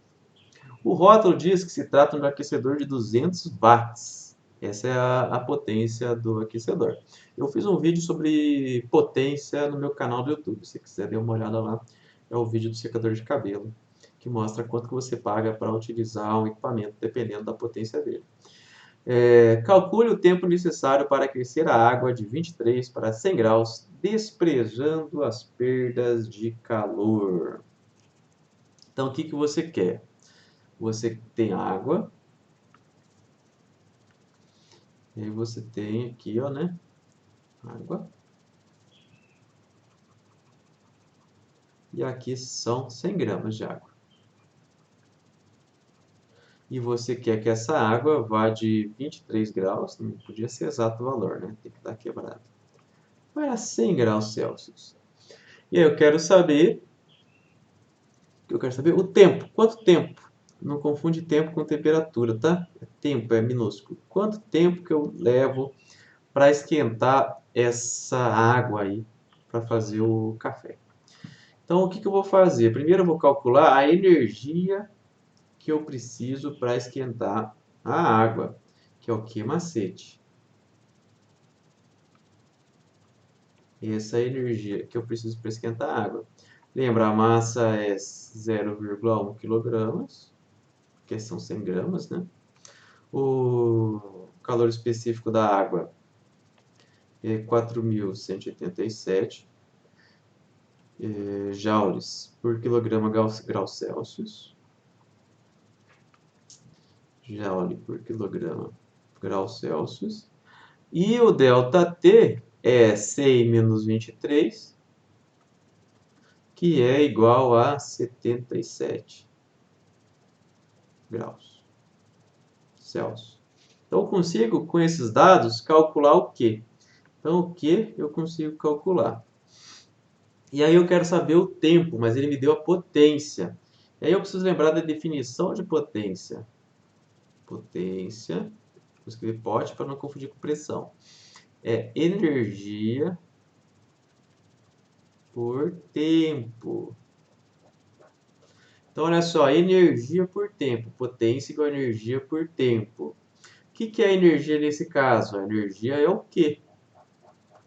A: O rótulo diz que se trata de um aquecedor de 200 watts. Essa é a potência do aquecedor. Eu fiz um vídeo sobre potência no meu canal do YouTube. Se quiser dar uma olhada lá, é o vídeo do secador de cabelo, que mostra quanto que você paga para utilizar um equipamento, dependendo da potência dele. Calcule o tempo necessário para aquecer a água de 23 para 100 graus, desprezando as perdas de calor. Então, o que você quer? Você tem água, e aí você tem aqui, ó, né? Água. E aqui são 100 gramas de água. E você quer que essa água vá de 23 graus, não podia ser exato o valor, né? Tem que estar quebrado. Para 100 graus Celsius. E aí eu quero saber o tempo. Quanto tempo? Não confunde tempo com temperatura, tá? Tempo é minúsculo. Quanto tempo que eu levo para esquentar essa água aí para fazer o café? Então, o que eu vou fazer? Primeiro eu vou calcular a energia que eu preciso para esquentar a água, que é o que, macete? Essa é a energia que eu preciso para esquentar a água. Lembra, a massa é 0,1 kg, que são 100 gramas, né? O calor específico da água é 4.187 joules por quilograma grau Celsius. Joule por quilograma grau Celsius. E o ΔT é 100 menos 23, que é igual a 77 graus Celsius. Então, eu consigo, com esses dados, calcular o quê? Então, o que eu consigo calcular? E aí eu quero saber o tempo, mas ele me deu a potência. E aí eu preciso lembrar da definição de potência. Potência, vou escrever pot para não confundir com pressão. É energia por tempo. Então, olha só, energia por tempo. Potência igual a energia por tempo. O que é energia nesse caso? A energia é o quê?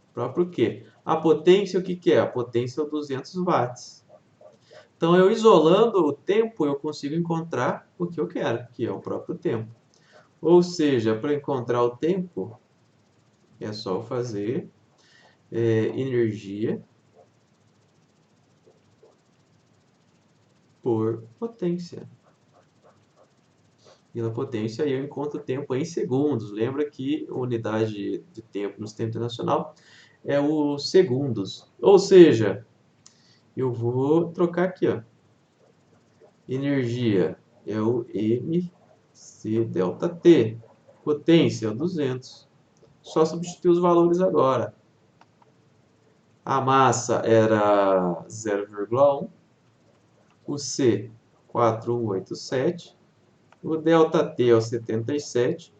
A: O próprio quê? A potência, o que é? A potência é o 200 watts. Então, eu isolando o tempo, eu consigo encontrar o que eu quero, que é o próprio tempo. Ou seja, para encontrar o tempo, é só fazer energia por potência. Pela potência, aí eu encontro o tempo em segundos. Lembra que a unidade de tempo no sistema internacional é o segundos. Ou seja, eu vou trocar aqui, ó. Energia é o mc ΔT. Potência é o 200. Só substituir os valores agora. A massa era 0,1. O C, 4187. O ΔT é o 77.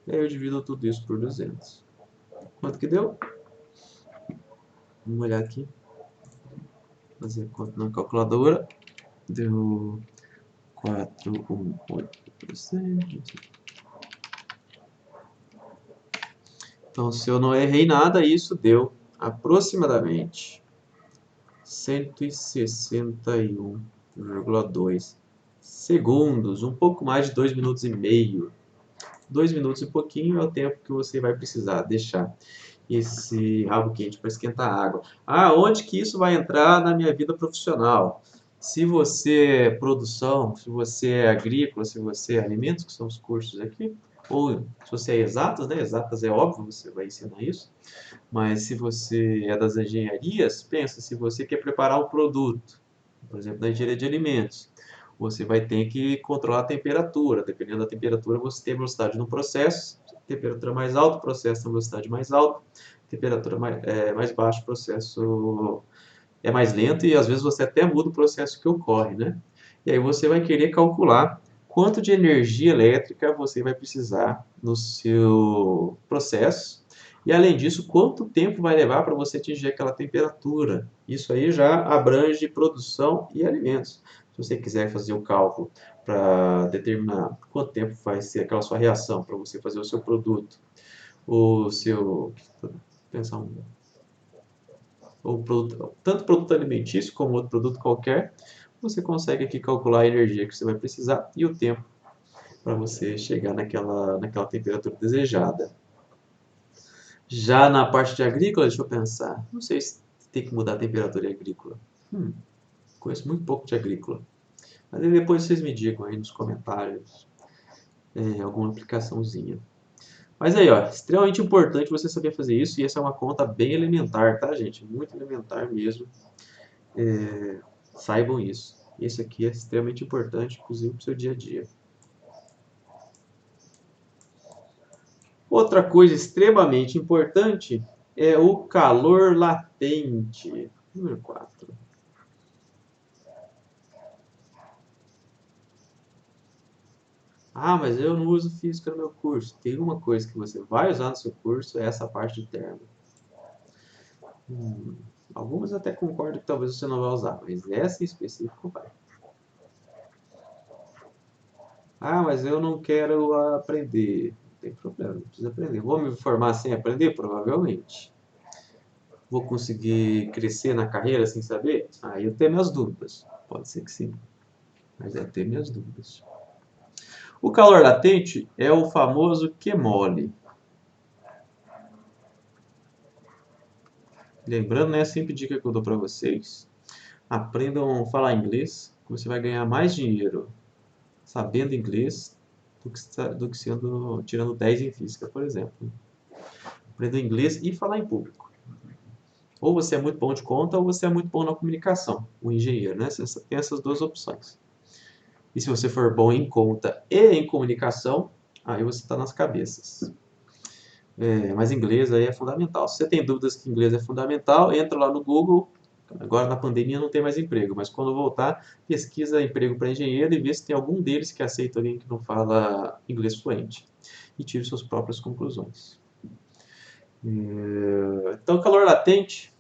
A: E aí eu divido tudo isso por 200. Quanto que deu? Vamos olhar aqui. Fazer conta na calculadora. Deu 418%. Então, se eu não errei nada, isso deu aproximadamente 161,2 segundos. Um pouco mais de 2 minutos e meio. 2 minutos e pouquinho é o tempo que você vai precisar deixar. esse rabo quente para esquentar a água. Ah, onde que isso vai entrar na minha vida profissional? Se você é produção, se você é agrícola, se você é alimentos, que são os cursos aqui, ou se você é exatas, né? Exatas é óbvio, você vai ensinar isso. Mas se você é das engenharias, pensa, se você quer preparar um produto, por exemplo, da engenharia de alimentos, você vai ter que controlar a temperatura. Dependendo da temperatura, você tem velocidade no processo. Temperatura mais alta, o processo tem velocidade mais alta. Temperatura mais baixa, o processo é mais lento e às vezes você até muda o processo que ocorre, né? E aí você vai querer calcular quanto de energia elétrica você vai precisar no seu processo e além disso, quanto tempo vai levar para você atingir aquela temperatura. Isso aí já abrange produção e alimentos. Se você quiser fazer o cálculo para determinar quanto tempo vai ser aquela sua reação para você fazer o seu produto, o seu, pensar ou produto, tanto produto alimentício como outro produto qualquer, você consegue aqui calcular a energia que você vai precisar e o tempo para você chegar naquela temperatura desejada. Já na parte de agrícola, deixa eu pensar. Não sei se tem que mudar a temperatura agrícola. Conheço muito pouco de agrícola. Mas aí depois vocês me digam aí nos comentários alguma aplicaçãozinha. Mas aí, ó, extremamente importante você saber fazer isso. E essa é uma conta bem elementar, tá, gente? Muito elementar mesmo. Saibam isso. Esse aqui é extremamente importante, inclusive para o seu dia a dia. Outra coisa extremamente importante é o calor latente. Número 4. Ah, mas eu não uso física no meu curso. Tem uma coisa que você vai usar no seu curso, é essa parte de termo. Algumas até concordo que talvez você não vai usar, mas essa em específico vai. Ah, mas eu não quero aprender. Não tem problema, não precisa aprender. Vou me formar sem aprender? Provavelmente. Vou conseguir crescer na carreira sem saber? Aí eu tenho minhas dúvidas. Pode ser que sim, mas eu tenho minhas dúvidas. O calor latente é o famoso QMOL. Lembrando, né, sempre dica que eu dou para vocês. Aprendam a falar inglês, que você vai ganhar mais dinheiro sabendo inglês do que tirando 10 em física, por exemplo. Aprenda inglês e falar em público. Ou você é muito bom de conta, ou você é muito bom na comunicação, o engenheiro, né? Você tem essas duas opções. E se você for bom em conta e em comunicação, aí você está nas cabeças. Mas inglês aí é fundamental. Se você tem dúvidas que inglês é fundamental, entra lá no Google. Agora na pandemia não tem mais emprego, mas quando voltar, pesquisa emprego para engenheiro e vê se tem algum deles que aceita alguém que não fala inglês fluente. E tire suas próprias conclusões. Então, calor latente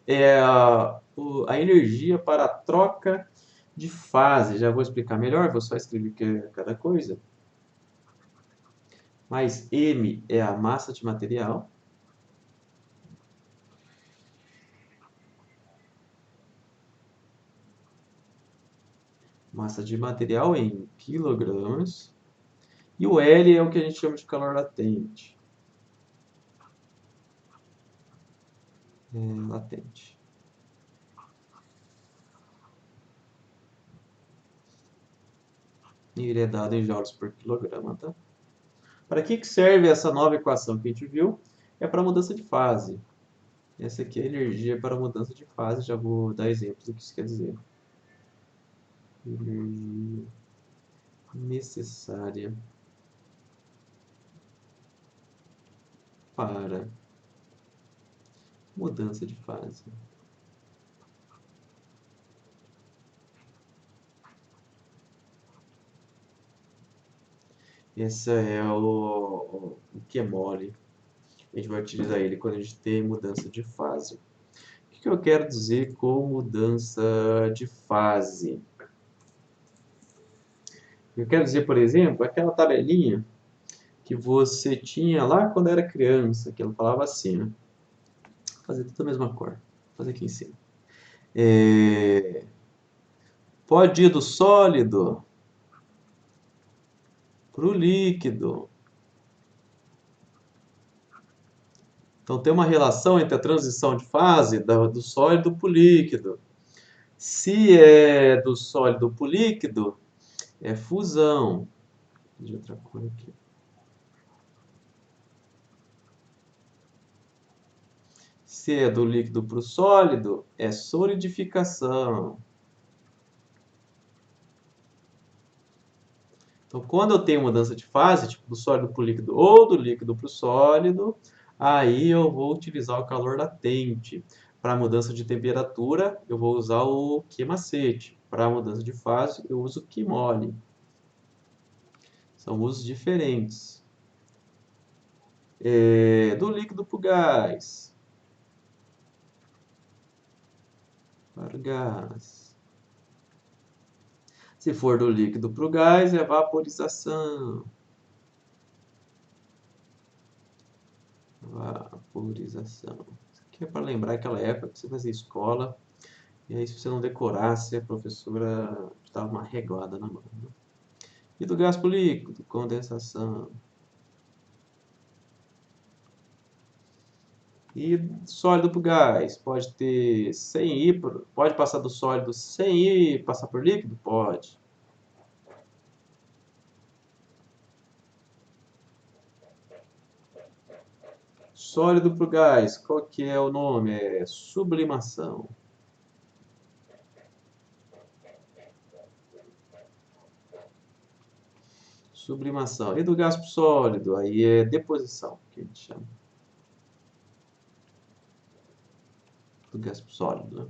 A: é a energia para a troca de fase. Já vou explicar melhor, vou só escrever cada coisa. Mais M é a massa de material. Massa de material em quilogramas. E o L é o que a gente chama de calor latente. Latente. E ele é dado em joules por quilograma, tá? Para que serve essa nova equação que a gente viu? É para mudança de fase. Essa aqui é a energia para mudança de fase. Já vou dar exemplos do que isso quer dizer. Energia necessária para mudança de fase. Esse é o QMOL. A gente vai utilizar ele quando a gente tem mudança de fase. O que eu quero dizer com mudança de fase? Eu quero dizer, por exemplo, aquela tabelinha que você tinha lá quando era criança, que ela falava assim, né? Vou fazer tudo a mesma cor. Vou fazer aqui em cima. Pode ir do sólido para o líquido. Então, tem uma relação entre a transição de fase do sólido para o líquido. Se é do sólido para o líquido, é fusão. De outra cor aqui. Se é do líquido para o sólido, é solidificação. Então, quando eu tenho mudança de fase, tipo do sólido para o líquido ou do líquido para o sólido, aí eu vou utilizar o calor latente. Para mudança de temperatura, eu vou usar o Q-macete. Para mudança de fase, eu uso o Q-mole. São usos diferentes. Do líquido para o gás. Para o gás. Se for do líquido para o gás, é vaporização. Vaporização. Isso aqui é para lembrar aquela época que você fazia escola. E aí, se você não decorasse, a professora dava uma reguada na mão. Né? E do gás para o líquido, condensação. E sólido para o gás, pode ter sem ir, pode passar do sólido sem ir passar por líquido? Pode. Sólido para o gás, qual que é o nome? É sublimação. Sublimação. E do gás para o sólido, aí é deposição, que a gente chama. Do gás para o sólido, né?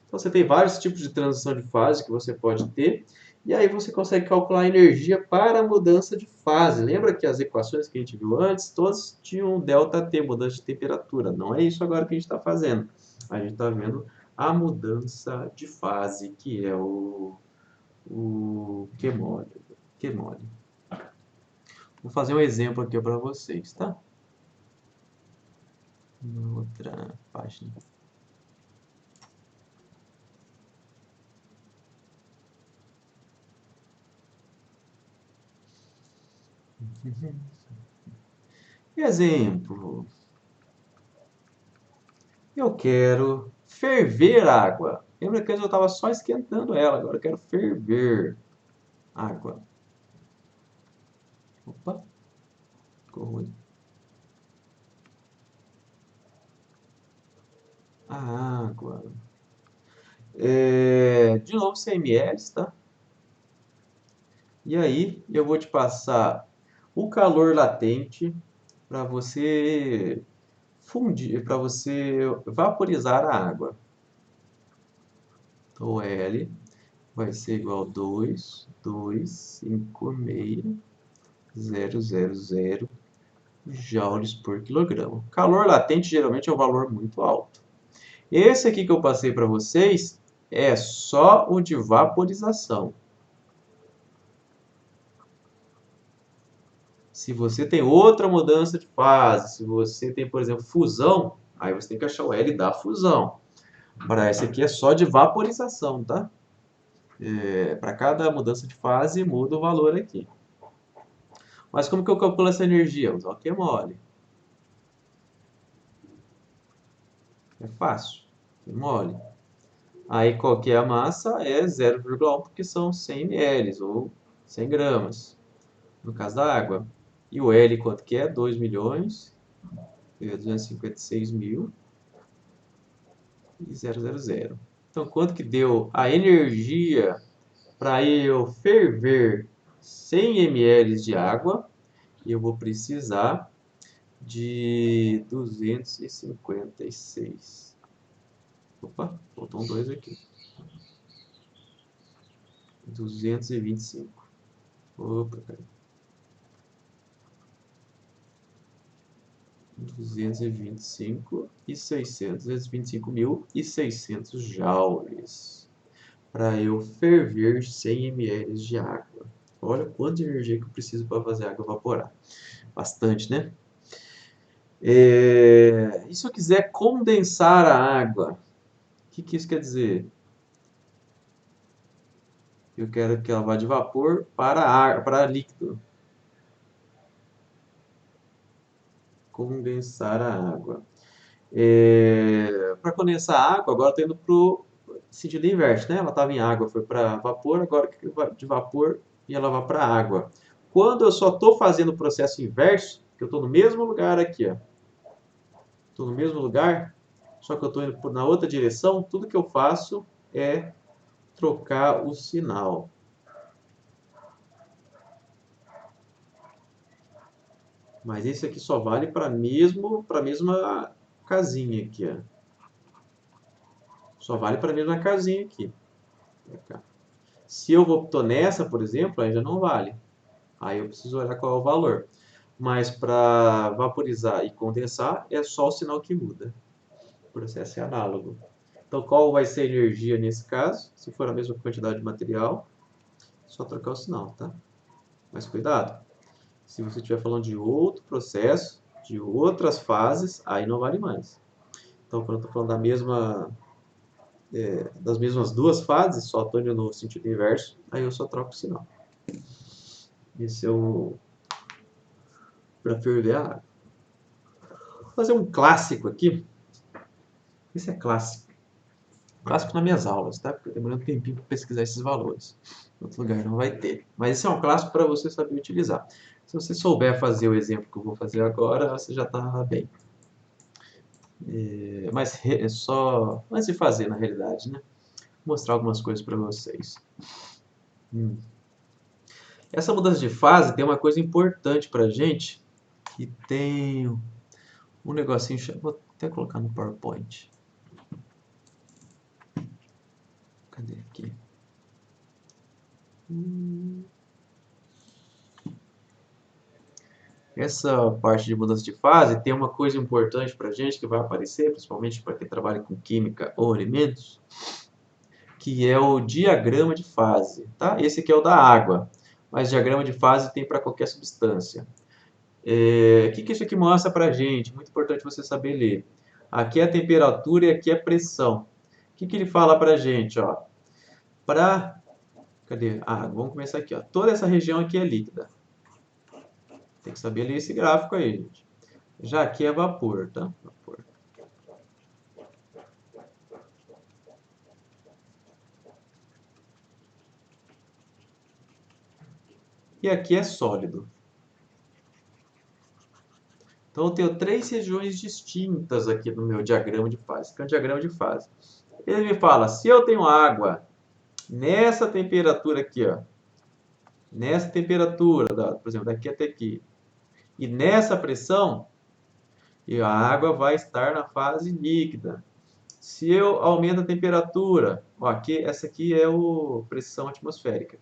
A: Então você tem vários tipos de transição de fase que você pode ter, e aí você consegue calcular a energia para a mudança de fase. Lembra que as equações que a gente viu antes, todas tinham ΔT, mudança de temperatura. Não é isso agora que a gente está fazendo. A gente está vendo a mudança de fase, que é o Q-mole. Vou fazer um exemplo aqui para vocês, tá? Outra página. Exemplo. Eu quero ferver água. Lembra que antes eu estava só esquentando ela, agora eu quero ferver água. Opa, ficou ruim. A água. De novo 100 ml, tá? E aí eu vou te passar o calor latente para você fundir, para você vaporizar a água. Então L vai ser igual a 2,256,000 joules por quilograma. Calor latente geralmente é um valor muito alto. Esse aqui que eu passei para vocês é só o de vaporização. Se você tem outra mudança de fase, se você tem, por exemplo, fusão, aí você tem que achar o L da fusão. Para esse aqui é só de vaporização, tá? Para cada mudança de fase muda o valor aqui. Mas como que eu calculo essa energia? Usar o Q-mole. É fácil. Q-mole. Aí qual que é a massa? É 0,1 porque são 100 ml ou 100 gramas, no caso da água. E o L quanto que é? 2 milhões, 256 mil e 000. Então quanto que deu a energia para eu ferver 100 ml de água? Eu vou precisar de 256. Opa, faltam dois aqui. 225. Opa, peraí. 225 e 600, 225.600 joules para eu ferver 100 ml de água. Olha quanta energia que eu preciso para fazer a água evaporar. Bastante, né? E se eu quiser condensar a água, o que isso quer dizer? Eu quero que ela vá de vapor para líquido. Condensar a água. Para condensar a água, agora estou indo para o sentido inverso, né? Ela estava em água, foi para vapor, agora de vapor e ela vai para água. Quando eu só estou fazendo o processo inverso, que eu estou no mesmo lugar aqui, ó. Estou no mesmo lugar, só que eu estou indo na outra direção, tudo que eu faço é trocar o sinal. Mas esse aqui só vale para a mesma casinha aqui, ó. Só vale para a mesma casinha aqui. Se eu tô nessa, por exemplo, aí já não vale. Aí eu preciso olhar qual é o valor. Mas para vaporizar e condensar, é só o sinal que muda. O processo é análogo. Então, qual vai ser a energia nesse caso? Se for a mesma quantidade de material, só trocar o sinal, tá? Mas cuidado. Se você estiver falando de outro processo, de outras fases, aí não vale mais. Então, quando eu estou falando das mesmas duas fases, só estou indo no sentido inverso, aí eu só troco o sinal. Esse é o para ferver a água. Vou fazer um clássico aqui. Esse é clássico. Clássico nas minhas aulas, tá? Porque eu demorei um tempinho para pesquisar esses valores. Em outro lugar não vai ter. Mas esse é um clássico para você saber utilizar. Se você souber fazer o exemplo que eu vou fazer agora, você já está bem. Mas é só antes de fazer, na realidade, né? Vou mostrar algumas coisas para vocês. Essa mudança de fase tem uma coisa importante para a gente, que tem um negocinho, vou até colocar no PowerPoint. Cadê aqui? Essa parte de mudança de fase tem uma coisa importante para a gente que vai aparecer, principalmente para quem trabalha com química ou alimentos, que é o diagrama de fase, tá? Esse aqui é o da água, mas diagrama de fase tem para qualquer substância. O que isso aqui mostra para a gente? Muito importante você saber ler. Aqui é a temperatura e aqui é a pressão. O que ele fala para a gente? Ó, cadê? Vamos começar aqui. Ó. Toda essa região aqui é líquida. Tem que saber ler esse gráfico aí, gente. Já aqui é vapor, tá? Vapor. E aqui é sólido. Então eu tenho três regiões distintas aqui no meu diagrama de fase. Que é o diagrama de fase. Ele me fala, se eu tenho água nessa temperatura aqui, ó, nessa temperatura, por exemplo, daqui até aqui, e nessa pressão, a água vai estar na fase líquida. Se eu aumento a temperatura, ó, essa aqui é a pressão atmosférica.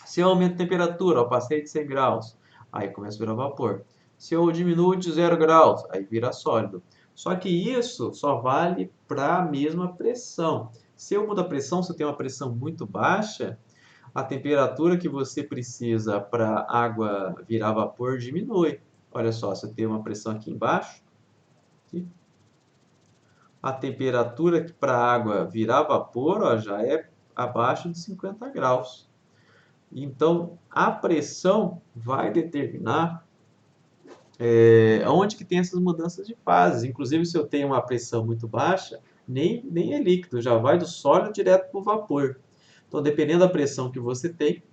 A: Se eu aumento a temperatura, ó, passei de 100 graus, aí começa a virar vapor. Se eu diminuo de 0 graus, aí vira sólido. Só que isso só vale para a mesma pressão. Se eu mudo a pressão, se eu tenho uma pressão muito baixa, a temperatura que você precisa para a água virar vapor diminui. Olha só, se eu tenho uma pressão aqui embaixo, a temperatura para a água virar vapor, ó, já é abaixo de 50 graus. Então, a pressão vai determinar onde que tem essas mudanças de fases. Inclusive, se eu tenho uma pressão muito baixa, nem é líquido, já vai do sólido direto para o vapor. Então, dependendo da pressão que você tem,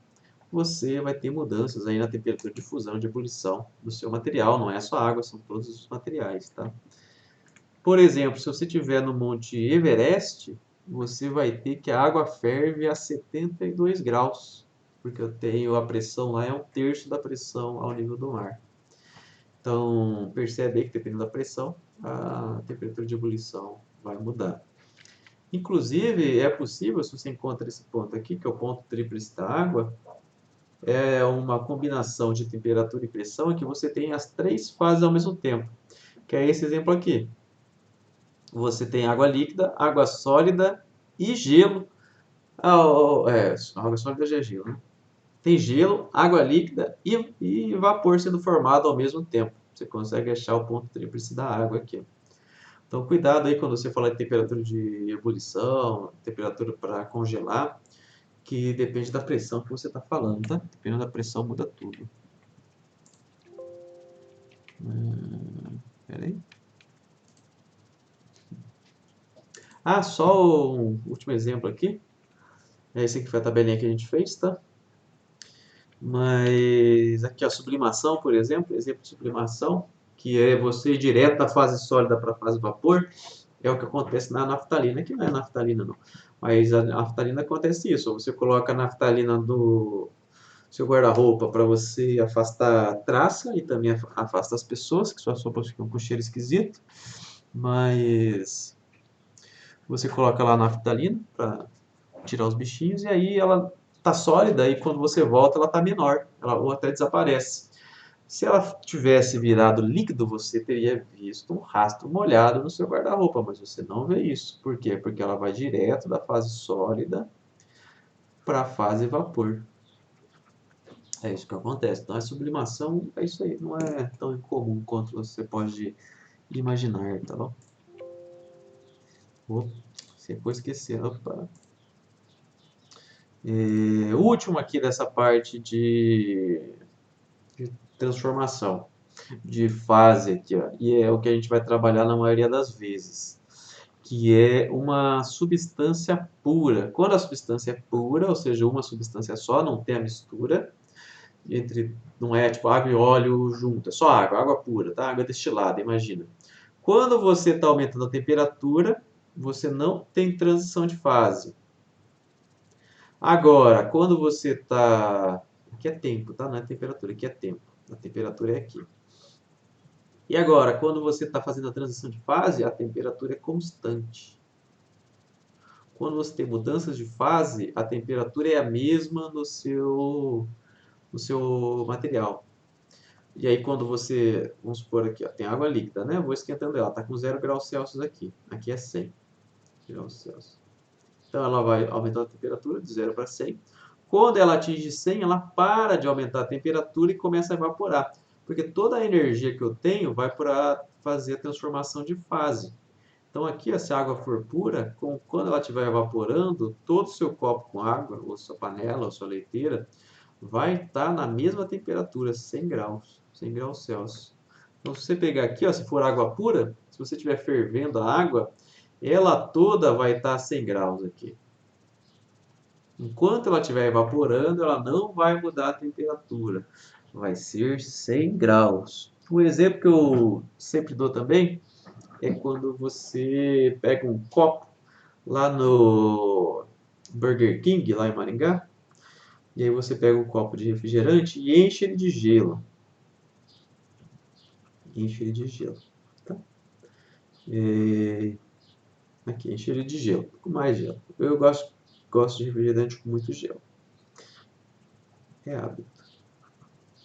A: você vai ter mudanças aí na temperatura de fusão, de ebulição do seu material. Não é só água, são todos os materiais, tá? Por exemplo, se você estiver no Monte Everest, você vai ter que a água ferve a 72 graus, porque eu tenho a pressão lá é 1/3 da pressão ao nível do mar. Então, percebe aí que dependendo da pressão, a temperatura de ebulição vai mudar. Inclusive, é possível, se você encontra esse ponto aqui, que é o ponto tríplice da água, é uma combinação de temperatura e pressão em que você tem as três fases ao mesmo tempo, que é esse exemplo aqui. Você tem água líquida, água sólida e gelo. Água sólida já é gelo, né? Tem gelo, água líquida e vapor sendo formado ao mesmo tempo. Você consegue achar o ponto tríplice da água aqui. Então, cuidado aí quando você falar de temperatura de ebulição, temperatura para congelar, que depende da pressão que você está falando, tá? Dependendo da pressão, muda tudo. Peraí. Ah, só um último exemplo aqui. Esse aqui foi a tabelinha que a gente fez, tá? Mas aqui a sublimação, por exemplo, exemplo de sublimação, que é você ir direto da fase sólida para a fase vapor, é o que acontece na naftalina, que não é naftalina não, mas a naftalina acontece isso, você coloca a naftalina no seu guarda-roupa para você afastar a traça e também afasta as pessoas, que suas roupas ficam com cheiro esquisito, mas você coloca lá a naftalina para tirar os bichinhos e aí ela tá sólida e quando você volta ela tá menor, ela ou até desaparece. Se ela tivesse virado líquido, você teria visto um rastro molhado no seu guarda-roupa, mas você não vê isso. Por quê? Porque ela vai direto da fase sólida para a fase vapor. É isso que acontece. Então a sublimação é isso aí, não é tão incomum quanto você pode imaginar, tá bom? Opa, você pode esquecer. Opa. O último aqui dessa parte de transformação, de fase aqui, ó, e é o que a gente vai trabalhar na maioria das vezes, que é uma substância pura. Quando a substância é pura, ou seja, uma substância só, não tem a mistura entre, não é tipo água e óleo junto, é só água, água pura, tá? Água destilada, imagina. Quando você está aumentando a temperatura, você não tem transição de fase. Agora, quando você está. Aqui é tempo, tá? Não é temperatura, aqui é tempo. A temperatura é aqui. E agora, quando você está fazendo a transição de fase, a temperatura é constante. Quando você tem mudanças de fase, a temperatura é a mesma no seu material. E aí, quando você, vamos supor aqui, ó, tem água líquida, né? Eu vou esquentando ela, está com 0 graus Celsius aqui. Aqui é 100 graus Celsius. Então, ela vai aumentando a temperatura de 0 para 100. Quando ela atinge 100, ela para de aumentar a temperatura e começa a evaporar. Porque toda a energia que eu tenho vai para fazer a transformação de fase. Então aqui, se a água for pura, quando ela estiver evaporando, todo o seu copo com água, ou sua panela, ou sua leiteira, vai estar na mesma temperatura, 100 graus, 100 graus Celsius. Então se você pegar aqui, ó, se for água pura, se você estiver fervendo a água, ela toda vai estar a 100 graus aqui. Enquanto ela estiver evaporando, ela não vai mudar a temperatura. Vai ser 100 graus. Um exemplo que eu sempre dou também é quando você pega um copo lá no Burger King, lá em Maringá, e aí você pega um copo de refrigerante e enche ele de gelo. Enche ele de gelo. Tá? Aqui, enche ele de gelo. Com mais gelo. Eu gosto de refrigerante com muito gelo. É hábito.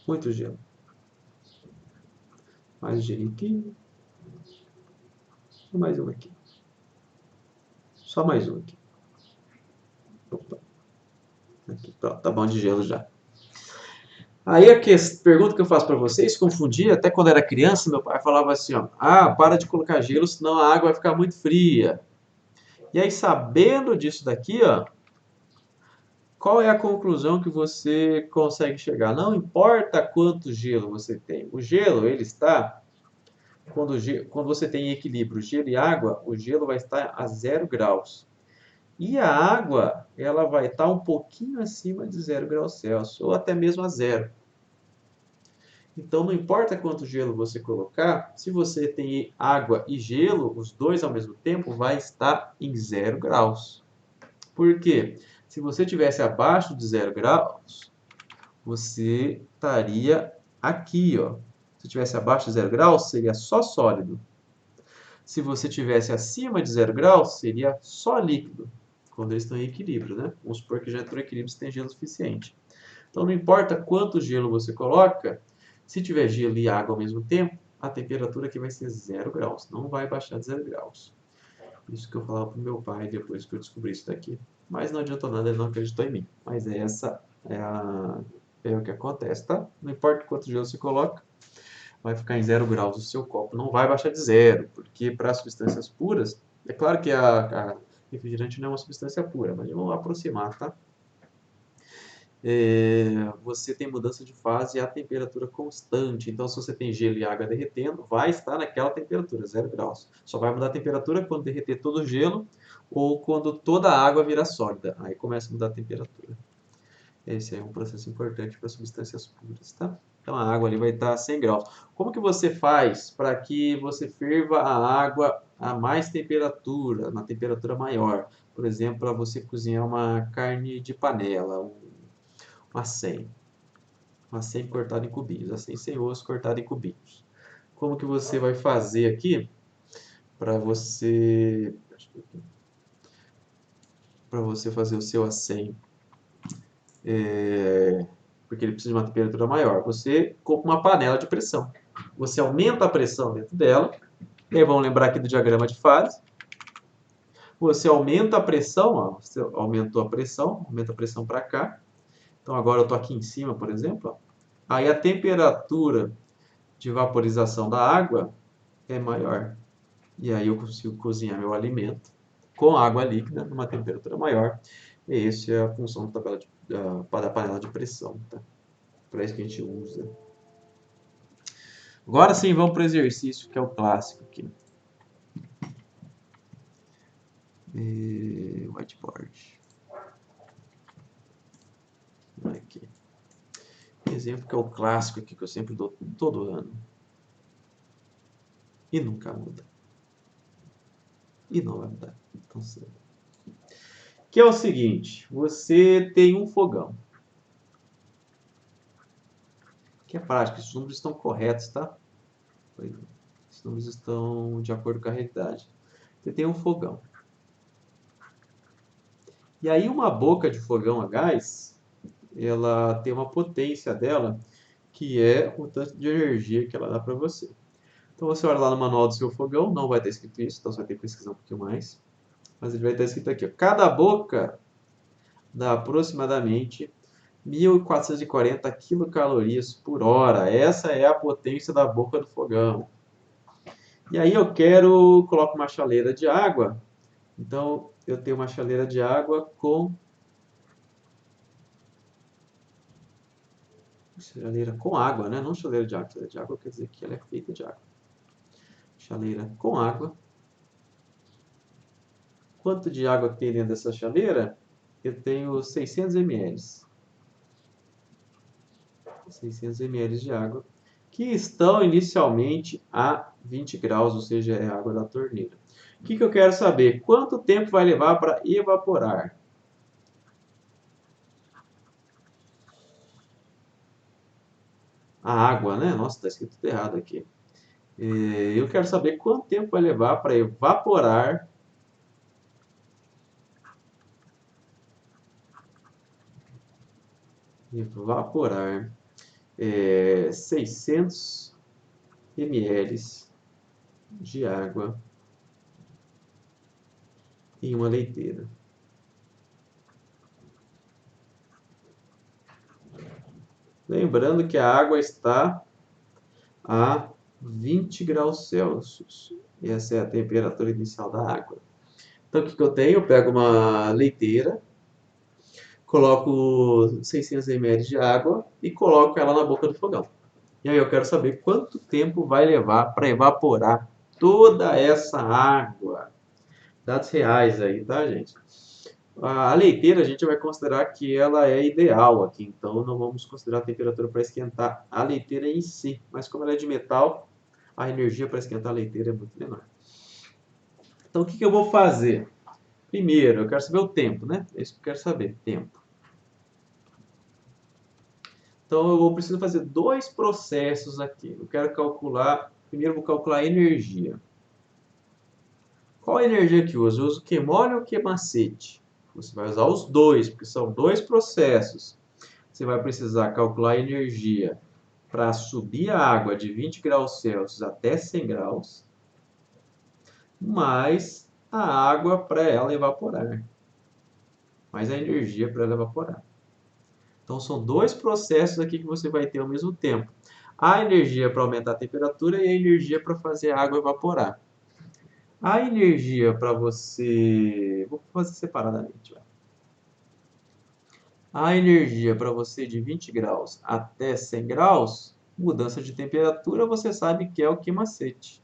A: Muito gelo. Mais gelinho aqui. E mais um aqui. Só mais um aqui. Opa. Aqui, pronto, tá bom de gelo já. Aí a pergunta que eu faço para vocês, confundia, até quando era criança, meu pai falava assim, ó, para de colocar gelo, senão a água vai ficar muito fria. E aí, sabendo disso daqui, ó, qual é a conclusão que você consegue chegar? Não importa quanto gelo você tem. O gelo, ele está, quando você tem equilíbrio gelo e água, o gelo vai estar a 0 graus. E a água, ela vai estar um pouquinho acima de 0 graus Celsius, ou até mesmo a zero. Então, não importa quanto gelo você colocar, se você tem água e gelo, os dois ao mesmo tempo, vai estar em 0 graus. Por quê? Se você tivesse abaixo de 0 graus, você estaria aqui, ó. Se tivesse abaixo de 0 graus, seria só sólido. Se você tivesse acima de 0 graus, seria só líquido, quando eles estão em equilíbrio, né? Vamos supor que já entrou em equilíbrio, você tem gelo suficiente. Então, não importa quanto gelo você coloca, se tiver gelo e água ao mesmo tempo, a temperatura aqui vai ser 0 graus, não vai baixar de 0 graus. Isso que eu falava para o meu pai depois que eu descobri isso daqui. Mas não adiantou nada, ele não acreditou em mim. Mas essa é o que acontece, tá? Não importa quanto gelo você coloca, vai ficar em 0 graus o seu copo. Não vai baixar de zero, porque para substâncias puras, é claro que a refrigerante não é uma substância pura, mas vamos aproximar, tá? Você tem mudança de fase a temperatura constante. Então, se você tem gelo e água derretendo, vai estar naquela temperatura, 0 graus. Só vai mudar a temperatura quando derreter todo o gelo ou quando toda a água vira sólida. Aí começa a mudar a temperatura. Esse é um processo importante para substâncias puras, tá? Então a água ali vai estar a 100 graus. Como que você faz para que você ferva a água a mais temperatura, na temperatura maior? Por exemplo, para você cozinhar uma carne de panela, uma 100. Uma 100 cortada em cubinhos, assim sem osso cortada em cubinhos. Como que você vai fazer aqui para você fazer o seu A100, porque ele precisa de uma temperatura maior. Você compra uma panela de pressão. Você aumenta a pressão dentro dela. E aí vamos lembrar aqui do diagrama de fase. Você aumenta a pressão, ó, você aumentou a pressão, aumenta a pressão para cá. Então agora eu estou aqui em cima, por exemplo. Ó. Aí a temperatura de vaporização da água é maior. E aí eu consigo cozinhar meu alimento com água líquida numa temperatura maior. E essa é a função da panela de pressão, tá? Para isso que a gente usa. Agora sim, vamos para o exercício, que é o clássico aqui. Whiteboard. Aqui. Exemplo que é o clássico aqui, que eu sempre dou todo ano. E nunca muda. E não vai mudar tão cedo. Que é o seguinte, você tem um fogão. Que é prático, os números estão corretos, tá? Os números estão de acordo com a realidade. Você tem um fogão. E aí uma boca de fogão a gás, ela tem uma potência dela, que é o tanto de energia que ela dá para você. Então você olha lá no manual do seu fogão, não vai estar escrito isso, então você vai ter que pesquisar um pouquinho mais. Mas ele vai estar escrito aqui, ó, cada boca dá aproximadamente 1.440 quilocalorias por hora. Essa é a potência da boca do fogão. E aí eu coloco uma chaleira de água. Então eu tenho uma chaleira de água com chaleira com água, né? Não chaleira de água. Chaleira de água quer dizer que ela é feita de água. Chaleira com água. Quanto de água tem dentro dessa chaleira? Eu tenho 600 ml. 600 ml de água, que estão inicialmente a 20 graus, ou seja, é água da torneira. O que eu quero saber? Quanto tempo vai levar para evaporar? A água, né? Nossa, está escrito tudo errado aqui. Eu quero saber quanto tempo vai levar para evaporar evaporar 600 ml de água em uma leiteira. Lembrando que a água está a 20 graus Celsius. Essa é a temperatura inicial da água. Então, o que eu tenho? Eu pego uma leiteira, coloco 600 ml de água e coloco ela na boca do fogão. E aí eu quero saber quanto tempo vai levar para evaporar toda essa água. Dados reais aí, tá, gente? A leiteira a gente vai considerar que ela é ideal aqui, então não vamos considerar a temperatura para esquentar a leiteira em si. Mas como ela é de metal, a energia para esquentar a leiteira é muito menor. Então o que eu vou fazer? Primeiro, eu quero saber o tempo, né? É isso que eu quero saber, tempo. Então eu preciso fazer dois processos aqui. Eu quero calcular, primeiro eu vou calcular a energia. Qual a energia que eu uso? Eu uso queimóleo ou queimacete? Você vai usar os dois, porque são dois processos. Você vai precisar calcular a energia para subir a água de 20 graus Celsius até 100 graus, mais a água para ela evaporar, mais a energia para ela evaporar. Então, são dois processos aqui que você vai ter ao mesmo tempo. A energia para aumentar a temperatura e a energia para fazer a água evaporar. A energia para você... Vou fazer separadamente. A energia para você de 20 graus até 100 graus, mudança de temperatura, você sabe que é o queimacete.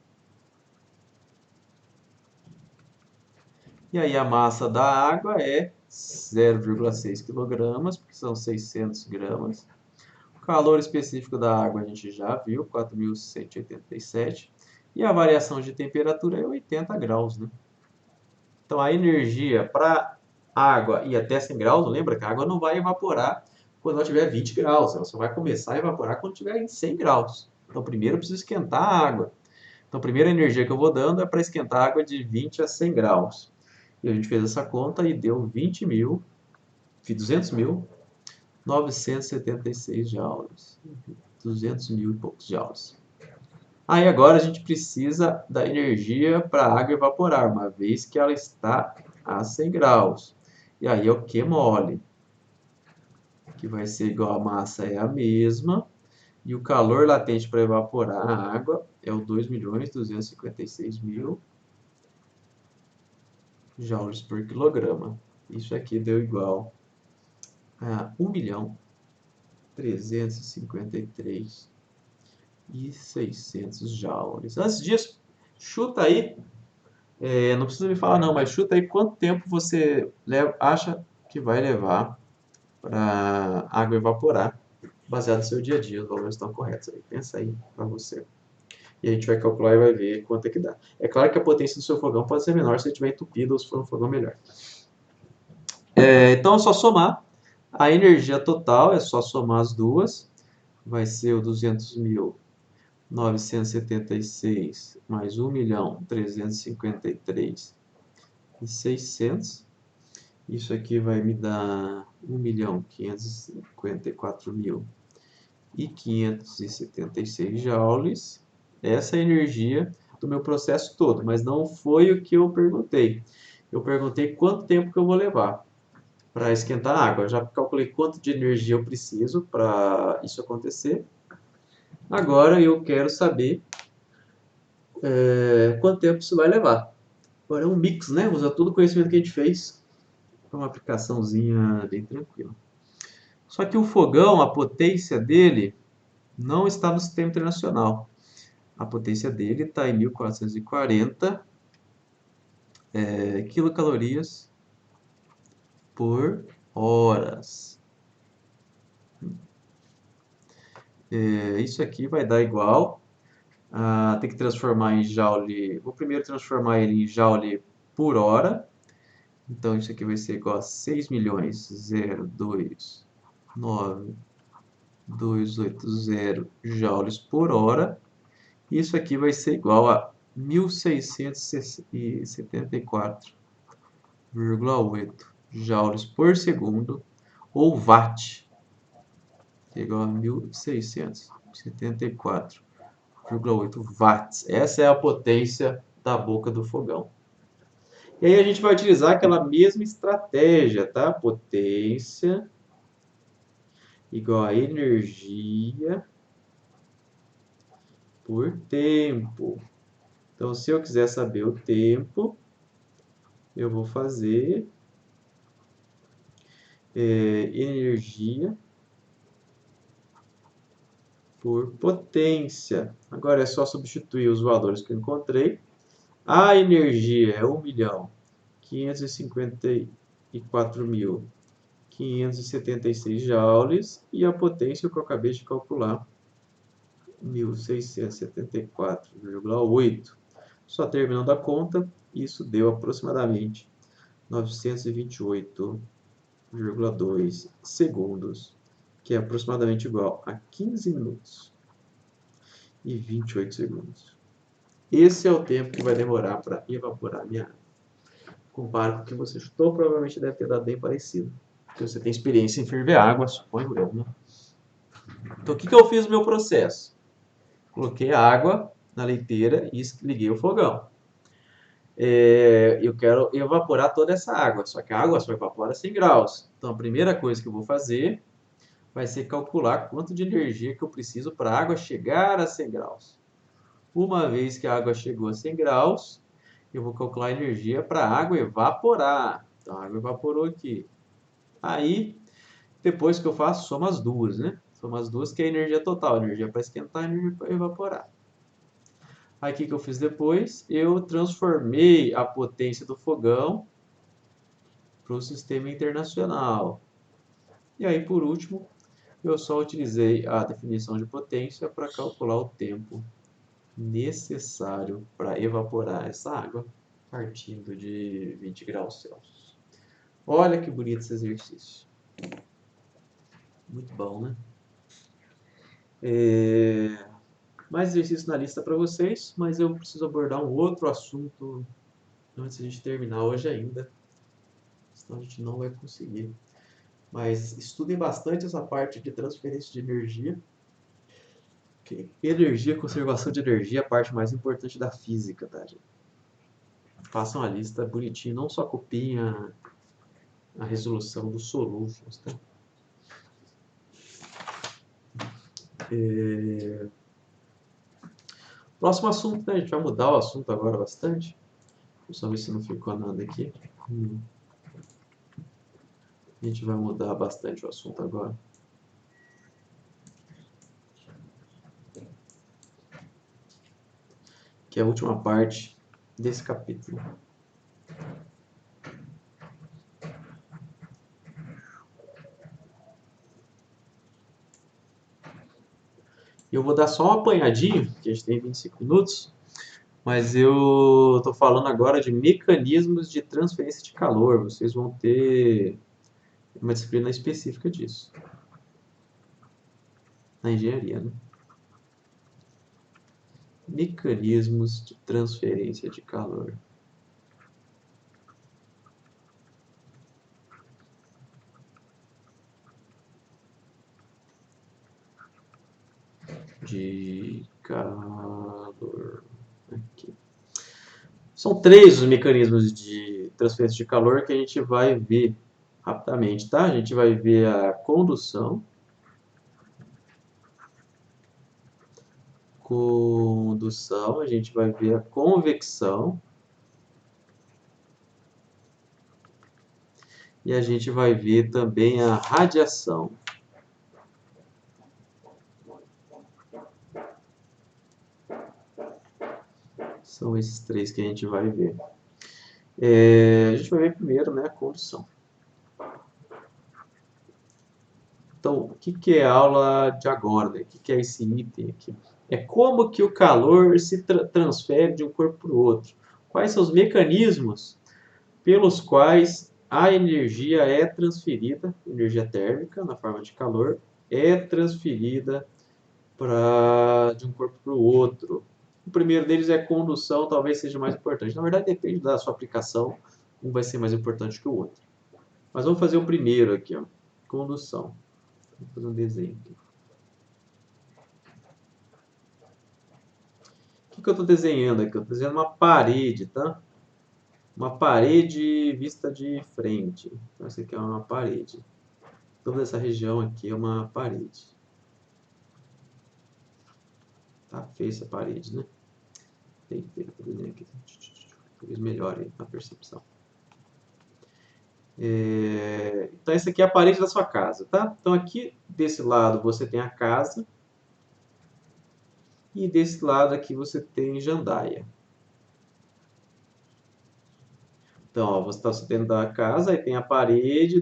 A: E aí a massa da água é 0,6 kg, porque são 600 gramas. O calor específico da água a gente já viu, 4.187. E a variação de temperatura é 80 graus, né? Então a energia para água ir até 100 graus, lembra que a água não vai evaporar quando ela tiver 20 graus, ela só vai começar a evaporar quando tiver em 100 graus. Então primeiro eu preciso esquentar a água. Então a primeira energia que eu vou dando é para esquentar a água de 20 a 100 graus. E a gente fez essa conta e deu 200.976 joules. 200 mil e poucos joules. Aí agora a gente precisa da energia para a água evaporar, uma vez que ela está a 100 graus. E aí é o Q mole, que vai ser igual a massa é a mesma, e o calor latente para evaporar a água é o 2.256.000 joules por quilograma. Isso aqui deu igual a 1.353.600 joules. Antes disso, chuta aí, não precisa me falar não, mas chuta aí quanto tempo você acha que vai levar para a água evaporar, baseado no seu dia a dia, os valores estão corretos aí. Pensa aí para você. E a gente vai calcular e vai ver quanto é que dá. É claro que a potência do seu fogão pode ser menor se ele estiver entupido ou se for um fogão melhor. Então é só somar. A energia total é só somar as duas. Vai ser o 200.976 mais 1.353.600. Isso aqui vai me dar 1.554.576 joules. Essa é a energia do meu processo todo, mas não foi o que eu perguntei. Eu perguntei quanto tempo que eu vou levar para esquentar a água. Eu já calculei quanto de energia eu preciso para isso acontecer. Agora eu quero saber quanto tempo isso vai levar. Agora é um mix, né? Usa todo o conhecimento que a gente fez. É uma aplicaçãozinha bem tranquila. Só que o fogão, a potência dele, não está no sistema internacional. A potência dele está em 1.440 quilocalorias por horas. Isso aqui vai dar igual. Tem que transformar em joule. Vou primeiro transformar ele em joule por hora. Então isso aqui vai ser igual a 6.002.9.280 joules por hora. Isso aqui vai ser igual a 1.674,8 joules por segundo, ou watt, que é igual a 1.674,8 watts. Essa é a potência da boca do fogão. E aí a gente vai utilizar aquela mesma estratégia, tá? Potência igual a energia por tempo. Então, se eu quiser saber o tempo, eu vou fazer energia por potência. Agora é só substituir os valores que eu encontrei. A energia é 1.554.576 joules e a potência que eu acabei de calcular, 1.674,8. Só terminando a conta, isso deu aproximadamente 928,2 segundos, que é aproximadamente igual a 15 minutos e 28 segundos. Esse é o tempo que vai demorar para evaporar a minha água. Compara com o que você chutou, provavelmente deve ter dado bem parecido. Porque você tem experiência em ferver água, suponho eu, né? Então, o que eu fiz no meu processo? Coloquei a água na leiteira e liguei o fogão. Eu quero evaporar toda essa água, só que a água só evapora a 100 graus. Então, a primeira coisa que eu vou fazer vai ser calcular quanto de energia que eu preciso para a água chegar a 100 graus. Uma vez que a água chegou a 100 graus, eu vou calcular a energia para a água evaporar. Então, a água evaporou aqui. Aí, depois que eu faço, soma as duas, né? Soma as duas, que é a energia total. Energia para esquentar e energia para evaporar. Aí, o que eu fiz depois? Eu transformei a potência do fogão para o sistema internacional. E aí, por último, eu só utilizei a definição de potência para calcular o tempo necessário para evaporar essa água partindo de 20 graus Celsius. Olha que bonito esse exercício. Muito bom, né? Mais exercício na lista para vocês, mas eu preciso abordar um outro assunto antes de a gente terminar hoje ainda. Senão a gente não vai conseguir. Mas estudem bastante essa parte de transferência de energia. Que energia, conservação de energia é a parte mais importante da física, tá, gente? Façam a lista bonitinho, não só copiem a resolução dos solúveis, tá? Próximo assunto, né? A gente vai mudar o assunto agora bastante. Vou só ver se não ficou nada aqui. A gente vai mudar bastante o assunto agora. Que é a última parte desse capítulo. Eu vou dar só um apanhadinho, que a gente tem 25 minutos, mas eu estou falando agora de mecanismos de transferência de calor. Vocês vão ter uma disciplina específica disso. Na engenharia, né? Mecanismos de transferência de calor. De calor. Aqui. São 3 os mecanismos de transferência de calor que a gente vai ver rapidamente, tá? A gente vai ver a condução, a gente vai ver a convecção e a gente vai ver também a radiação. São esses 3 que a gente vai ver. A gente vai ver primeiro, né, a condução. Então, o que é a aula de agora? Né? O que é esse item aqui? É como que o calor se transfere de um corpo para o outro. Quais são os mecanismos pelos quais a energia é transferida, energia térmica, na forma de calor, é transferida de um corpo para o outro. O primeiro deles é condução, talvez seja mais importante. Na verdade, depende da sua aplicação, um vai ser mais importante que o outro. Mas vamos fazer o primeiro aqui, ó, condução. Vou fazer um desenho aqui. O que eu estou desenhando aqui? Eu estou desenhando uma parede, tá? Uma parede vista de frente. Então, essa aqui é uma parede. Toda essa região aqui é uma parede. Tá feia essa parede, né? Bem feio o desenho aqui. Talvez melhore a percepção. Então, essa aqui é a parede da sua casa, tá? Então, aqui desse lado você tem a casa. E desse lado aqui você tem jandaia. Então, ó, você está dentro da casa, aí tem a parede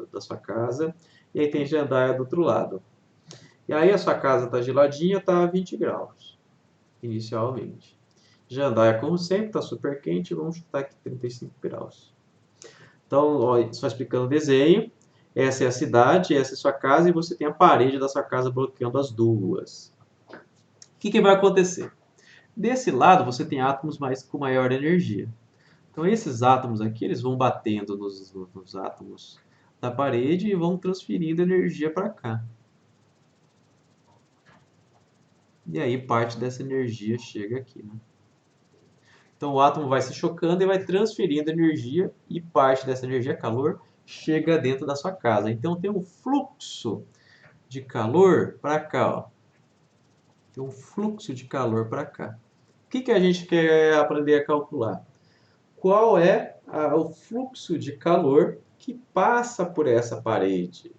A: da sua casa, e aí tem jandaia do outro lado. E aí a sua casa está geladinha, está a 20 graus, inicialmente. Jandaia, como sempre, está super quente, vamos chutar aqui 35 graus. Então, ó, só explicando o desenho, essa é a cidade, essa é a sua casa, e você tem a parede da sua casa bloqueando as duas. O que vai acontecer? Desse lado, você tem átomos com maior energia. Então, esses átomos aqui, eles vão batendo nos átomos da parede e vão transferindo energia para cá. E aí, parte dessa energia chega aqui, né? Então, o átomo vai se chocando e vai transferindo energia e parte dessa energia, calor, chega dentro da sua casa. Então, tem um fluxo de calor para cá, ó. Tem um fluxo de calor para cá. O que a gente quer aprender a calcular? Qual é o fluxo de calor que passa por essa parede?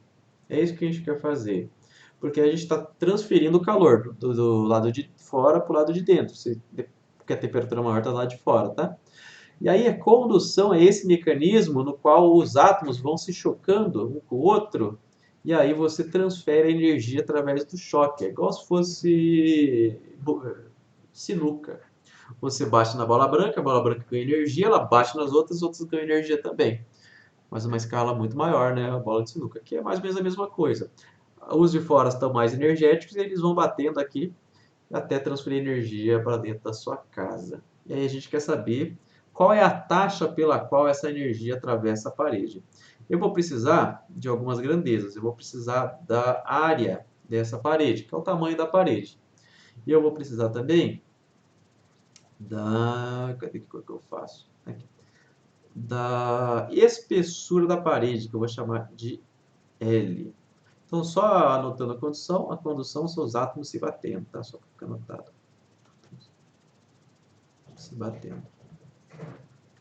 A: É isso que a gente quer fazer. Porque a gente está transferindo o calor do lado de fora para o lado de dentro. Porque a temperatura maior está do lado de fora, tá? E aí a condução é esse mecanismo no qual os átomos vão se chocando um com o outro, e aí você transfere a energia através do choque. É igual se fosse sinuca. Você bate na bola branca, a bola branca ganha energia, ela bate nas outras, as outras ganham energia também. Mas uma escala muito maior, né? A bola de sinuca, que é mais ou menos a mesma coisa. Os de fora estão mais energéticos e eles vão batendo aqui até transferir energia para dentro da sua casa. E aí a gente quer saber qual é a taxa pela qual essa energia atravessa a parede. Eu vou precisar de algumas grandezas. Eu vou precisar da área dessa parede, que é o tamanho da parede. E eu vou precisar também da... Cadê que eu faço? Aqui. Da espessura da parede, que eu vou chamar de L. Então, só anotando a condução são os átomos se batendo, tá? Só para ficar anotado. Se batendo.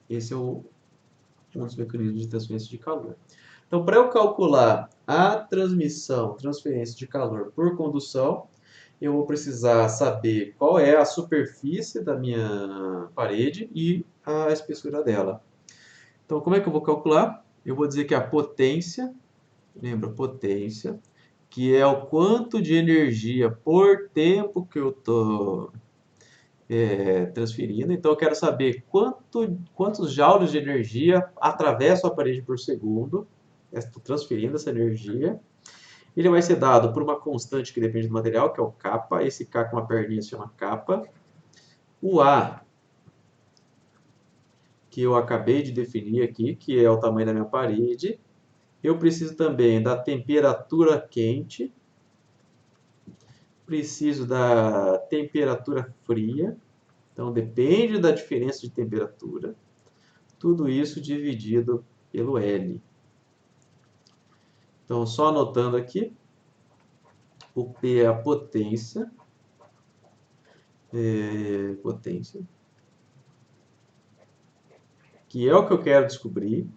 A: Esse é um dos mecanismos de transferência de calor. Então, para eu calcular a transferência de calor por condução, eu vou precisar saber qual é a superfície da minha parede e a espessura dela. Então, como é que eu vou calcular? Eu vou dizer que a potência, lembra, potência, que é o quanto de energia por tempo que eu estou transferindo. Então, eu quero saber quantos joules de energia atravesso a parede por segundo. Estou transferindo essa energia. Ele vai ser dado por uma constante que depende do material, que é o kappa. Esse K com uma perninha se chama kappa. O A, que eu acabei de definir aqui, que é o tamanho da minha parede. Eu preciso também da temperatura quente. Preciso da temperatura fria. Então, depende da diferença de temperatura. Tudo isso dividido pelo L. Então, só anotando aqui, o P é a potência. Potência. Que é o que eu quero descobrir.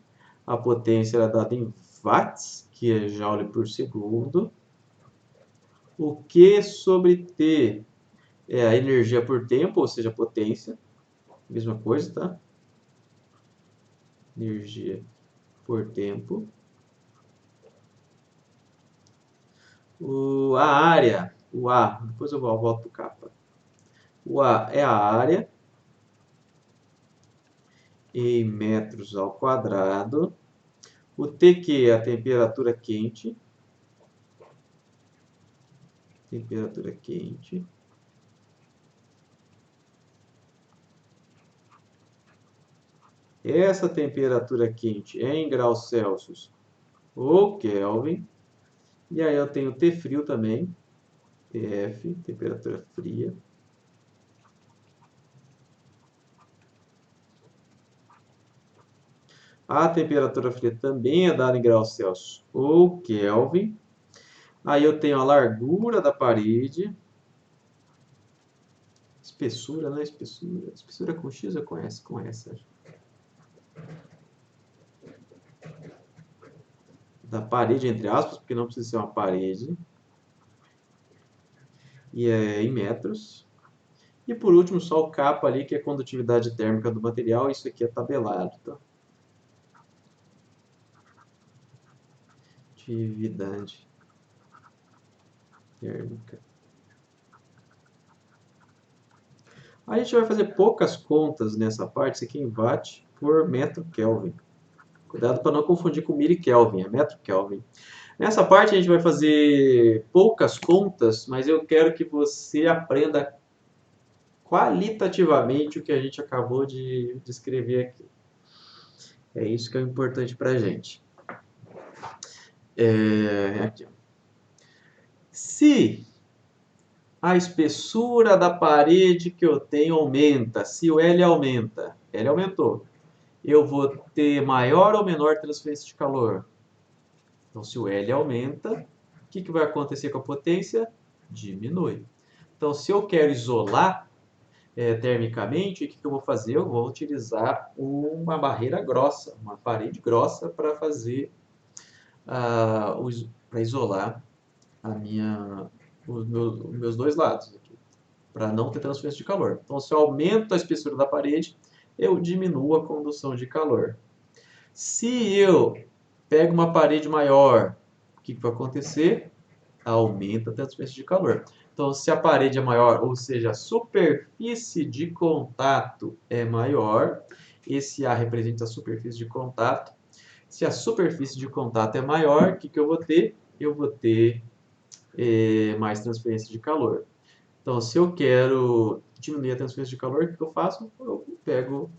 A: A potência é dada em watts, que é joule por segundo. O Q sobre T é a energia por tempo, ou seja, a potência. Mesma coisa, tá? Energia por tempo. A área, o A, depois eu volto para o capa. O A é a área em metros ao quadrado. O TQ é a temperatura quente. Temperatura quente. Essa temperatura quente é em graus Celsius ou Kelvin. E aí eu tenho T frio também. TF, temperatura fria. A temperatura fria também é dada em graus Celsius ou Kelvin. Aí eu tenho a largura da parede. Espessura, né? Espessura. Espessura com X ou com S? Com S, acho. Da parede, entre aspas, porque não precisa ser uma parede. E é em metros. E por último, só o capa ali, que é a condutividade térmica do material. Isso aqui é tabelado, tá? Atividade térmica. A gente vai fazer poucas contas nessa parte. Isso aqui é em watt por metro Kelvin. Cuidado para não confundir com milikelvin, é metro Kelvin. Nessa parte a gente vai fazer poucas contas, mas eu quero que você aprenda qualitativamente o que a gente acabou de descrever aqui. É isso que é importante para a gente. Aqui. Se a espessura da parede que eu tenho aumenta, se o L aumenta, L aumentou, eu vou ter maior ou menor transferência de calor? Então, se o L aumenta, o que vai acontecer com a potência? Diminui. Então, se eu quero isolar termicamente, o que eu vou fazer? Eu vou utilizar uma barreira grossa, uma parede grossa para fazer, para isolar os meus dois lados, para não ter transferência de calor. Então, se eu aumento a espessura da parede, eu diminuo a condução de calor. Se eu pego uma parede maior, o que vai acontecer? Aumenta a transferência de calor. Então, se a parede é maior, ou seja, a superfície de contato é maior, esse A representa a superfície de contato. Se a superfície de contato é maior, o que eu vou ter? Eu vou ter mais transferência de calor. Então, se eu quero diminuir a transferência de calor, o que eu faço? Eu pego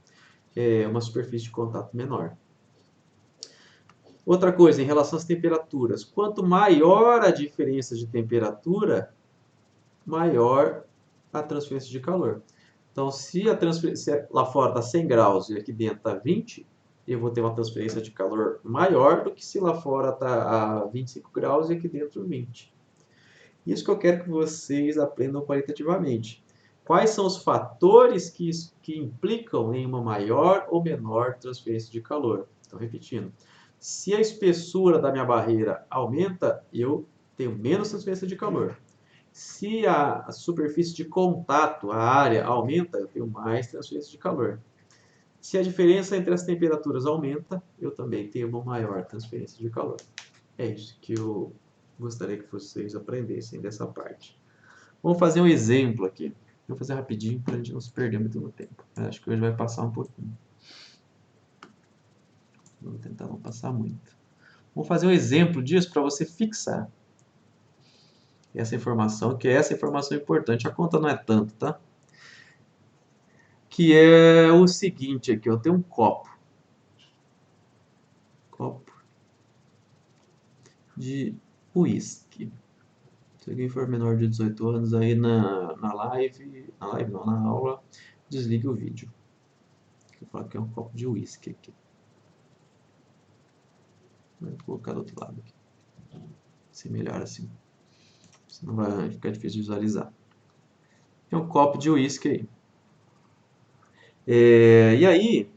A: uma superfície de contato menor. Outra coisa, em relação às temperaturas. Quanto maior a diferença de temperatura, maior a transferência de calor. Então, se a transferência lá fora está 100 graus e aqui dentro está 20, eu vou ter uma transferência de calor maior do que se lá fora está a 25 graus e aqui dentro 20. Isso que eu quero que vocês aprendam qualitativamente. Quais são os fatores que implicam em uma maior ou menor transferência de calor? Então, repetindo. Se a espessura da minha barreira aumenta, eu tenho menos transferência de calor. Se a superfície de contato, a área, aumenta, eu tenho mais transferência de calor. Se a diferença entre as temperaturas aumenta, eu também tenho uma maior transferência de calor. É isso que eu gostaria que vocês aprendessem dessa parte. Vamos fazer um exemplo aqui. Vou fazer rapidinho para a gente não se perder muito no tempo. Acho que hoje vai passar um pouquinho. Vou tentar não passar muito. Vamos fazer um exemplo disso para você fixar essa informação, que essa informação é importante. A conta não é tanto, tá? Que é o seguinte aqui, eu tenho um copo de uísque. Se alguém for menor de 18 anos aí na live não, na aula, desligue o vídeo. Eu falo que é um copo de uísque aqui. Vou colocar do outro lado aqui. Se melhor assim. Senão vai ficar difícil de visualizar. É um copo de uísque aí. E aí,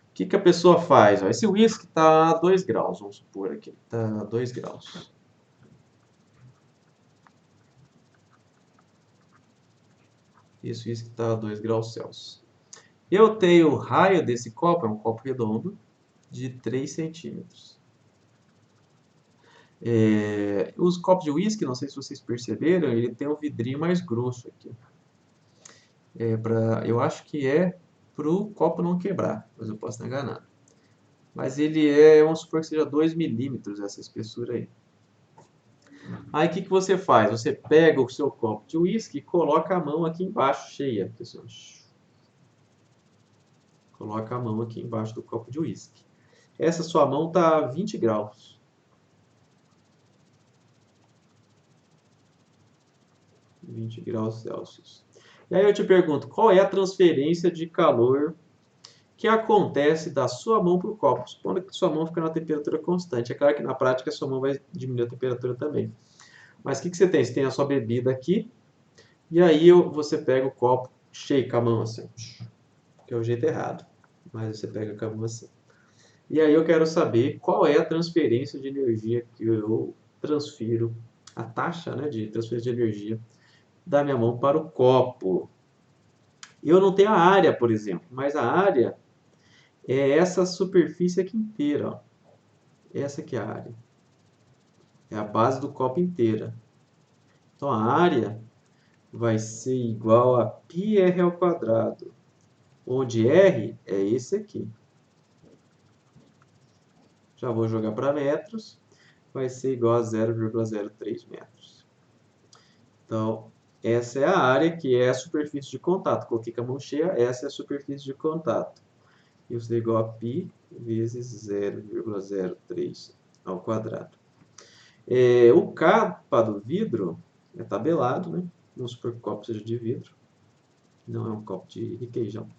A: o que a pessoa faz? Ó, esse uísque está a 2 graus, vamos supor aqui. Está a 2 graus. Esse uísque está a 2 graus Celsius. Eu tenho o raio desse copo, é um copo redondo, de 3 centímetros. Os copos de uísque, não sei se vocês perceberam, ele tem um vidrinho mais grosso aqui. Eu acho que é para o copo não quebrar, mas eu posso estar enganado. Mas ele vamos supor que seja 2 milímetros essa espessura aí. Aí o que você faz? Você pega o seu copo de uísque e coloca a mão aqui embaixo, cheia. Pessoal. Coloca a mão aqui embaixo do copo de uísque. Essa sua mão está a 20 graus. 20 graus Celsius. E aí eu te pergunto, qual é a transferência de calor que acontece da sua mão para o copo? Supondo que sua mão fica na temperatura constante. É claro que na prática a sua mão vai diminuir a temperatura também. Mas o que você tem? Você tem a sua bebida aqui, e aí você pega o copo cheio com a mão assim, que é o jeito errado. Mas você pega com a mão assim. E aí eu quero saber qual é a transferência de energia que eu transfiro, a taxa, né, de transferência de energia da minha mão para o copo. Eu não tenho a área, por exemplo, mas a área é essa superfície aqui inteira. Ó. Essa aqui é a área. É a base do copo inteira. Então a área vai ser igual a πr ao quadrado, onde R é esse aqui. Já vou jogar para metros, vai ser igual a 0,03 metros. Então, essa é a área que é a superfície de contato. Coloquei com a mão cheia, essa é a superfície de contato. Isso é igual a π vezes 0,03 ao quadrado. O capa do vidro é tabelado, né? Vamos supor que o copo seja de vidro. Não é um copo de requeijão.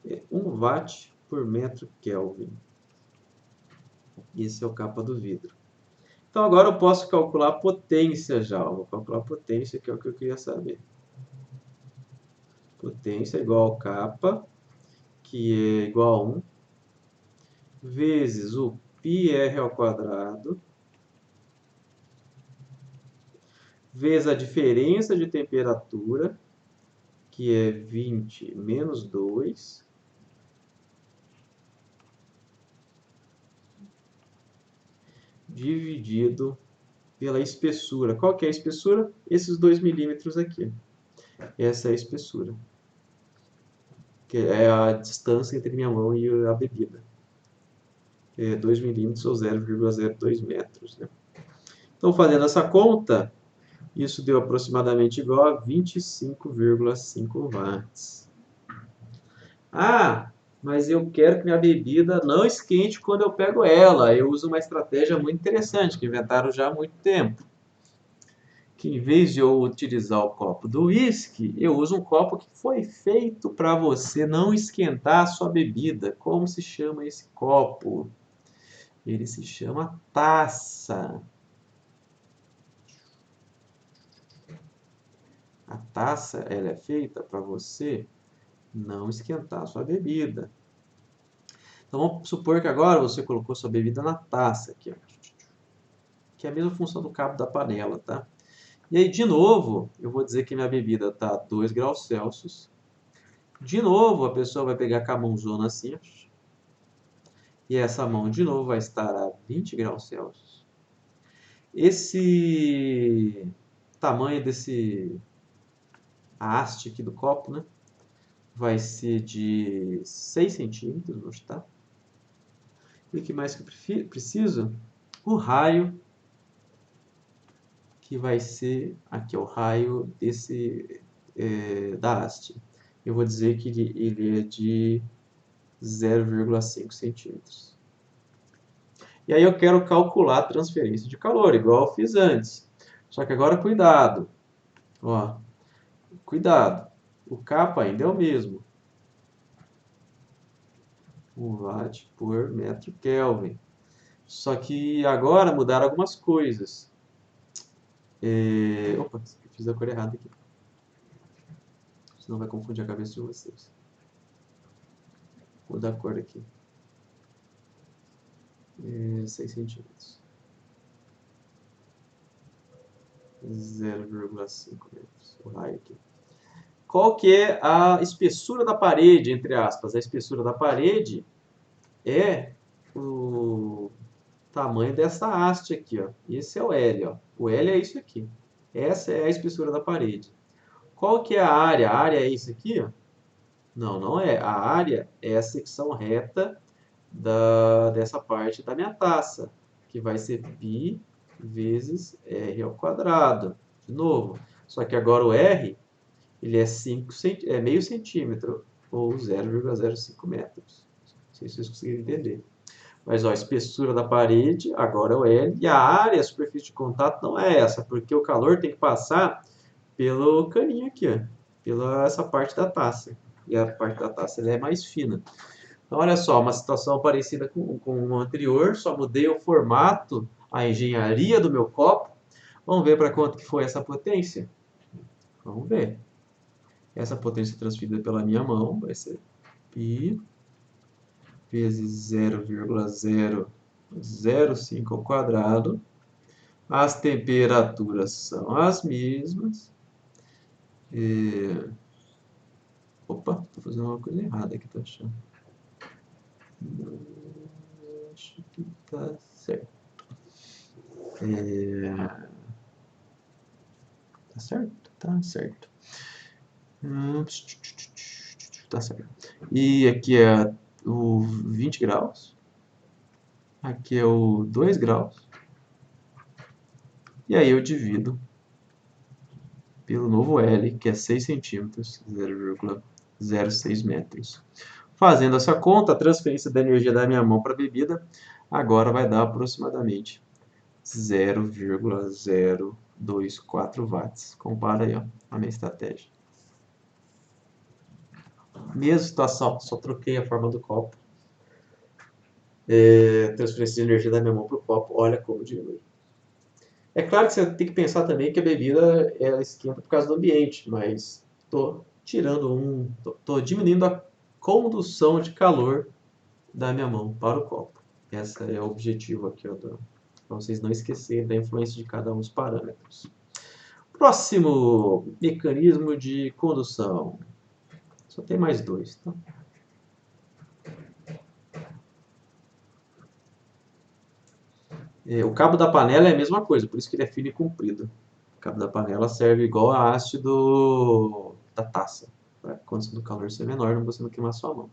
A: 1 watt por metro Kelvin. Esse é o capa do vidro. Então agora eu posso calcular a potência já. Eu vou calcular a potência, que é o que eu queria saber. Potência é igual ao capa, que é igual a 1, vezes o πr ao quadrado, vezes a diferença de temperatura, que é 20 menos 2, dividido pela espessura. Qual que é a espessura? Esses 2 milímetros aqui. Essa é a espessura, que é a distância entre minha mão e a bebida. É 2 milímetros ou 0,02 metros, né? Então, fazendo essa conta, isso deu aproximadamente igual a 25,5 watts. Ah, mas eu quero que minha bebida não esquente quando eu pego ela. Eu uso uma estratégia muito interessante que inventaram já há muito tempo. Que em vez de eu utilizar o copo do whisky, eu uso um copo que foi feito para você não esquentar a sua bebida. Como se chama esse copo? Ele se chama taça. A taça, ela é feita para você não esquentar a sua bebida. Então vamos supor que agora você colocou sua bebida na taça aqui, ó, que é a mesma função do cabo da panela, tá? E aí, de novo, eu vou dizer que minha bebida está a 2 graus Celsius. De novo, a pessoa vai pegar com a mãozona assim, ó, e essa mão de novo vai estar a 20 graus Celsius. Esse tamanho desse haste aqui do copo, né? Vai ser de 6 centímetros, vou chutar. E o que mais que eu preciso? O raio, que vai ser aqui, ó, o raio desse da haste. Eu vou dizer que ele é de 0,5 centímetros. E aí eu quero calcular a transferência de calor, igual eu fiz antes. Só que agora cuidado. Ó, cuidado. O capa ainda é o mesmo. 1 watt por metro Kelvin. Só que agora mudaram algumas coisas. Opa, fiz a cor errada aqui. Senão vai confundir a cabeça de vocês. Vou mudar a cor aqui. 6 centímetros. 0,5 metros. O raio aqui. Qual que é a espessura da parede, entre aspas? A espessura da parede é o tamanho dessa haste aqui, ó. Esse é o L, ó. O L é isso aqui. Essa é a espessura da parede. Qual que é a área? A área é isso aqui, ó? Não, não é. A área é a secção reta dessa parte da minha taça, que vai ser π vezes R ao quadrado. De novo. Só que agora o R, ele é meio centímetro, ou 0,05 metros. Não sei se vocês conseguiram entender. Mas ó, a espessura da parede agora é o L, e a área, a superfície de contato, não é essa, porque o calor tem que passar pelo caninho aqui, ó, pela essa parte da taça. E a parte da taça ela é mais fina. Então, olha só, uma situação parecida com o anterior, só mudei o formato, a engenharia do meu copo. Vamos ver para quanto que foi essa potência? Vamos ver. Essa potência transferida pela minha mão vai ser π vezes 0,005 ao quadrado. As temperaturas são as mesmas. Opa, estou fazendo uma coisa errada aqui, tô achando. Acho que tá certo. Tá certo? Tá certo. Tá certo. E aqui é o 20 graus. Aqui é o 2 graus. E aí eu divido pelo novo L, que é 6 centímetros, 0,06 metros. Fazendo essa conta, a transferência da energia da minha mão para a bebida agora vai dar aproximadamente 0,024 watts. Compara aí, ó, a minha estratégia. Mesma situação, só troquei a forma do copo. Transferência de energia da minha mão para o copo, olha como diminui. É claro que você tem que pensar também que a bebida ela esquenta por causa do ambiente, mas estou diminuindo a condução de calor da minha mão para o copo. Esse é o objetivo aqui, para vocês não esquecerem da influência de cada um dos parâmetros. Próximo mecanismo de condução. Só tem mais dois, tá? O cabo da panela é a mesma coisa, por isso que ele é fino e comprido. O cabo da panela serve igual a haste da taça, para a condição do calor ser menor, não você não queimar sua mão.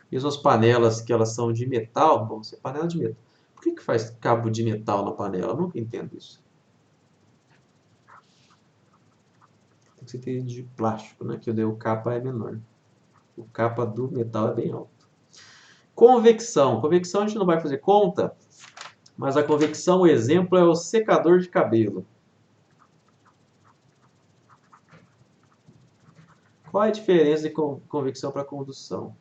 A: Mesmo as panelas que elas são de metal, vão ser panela de metal. Por que faz cabo de metal na panela? Eu nunca entendo isso. Tem que ser de plástico, né? Que o capa é menor. O capa do metal é bem alto. Convecção. Convecção a gente não vai fazer conta, mas a convecção, o exemplo é o secador de cabelo. Qual é a diferença de convecção para condução?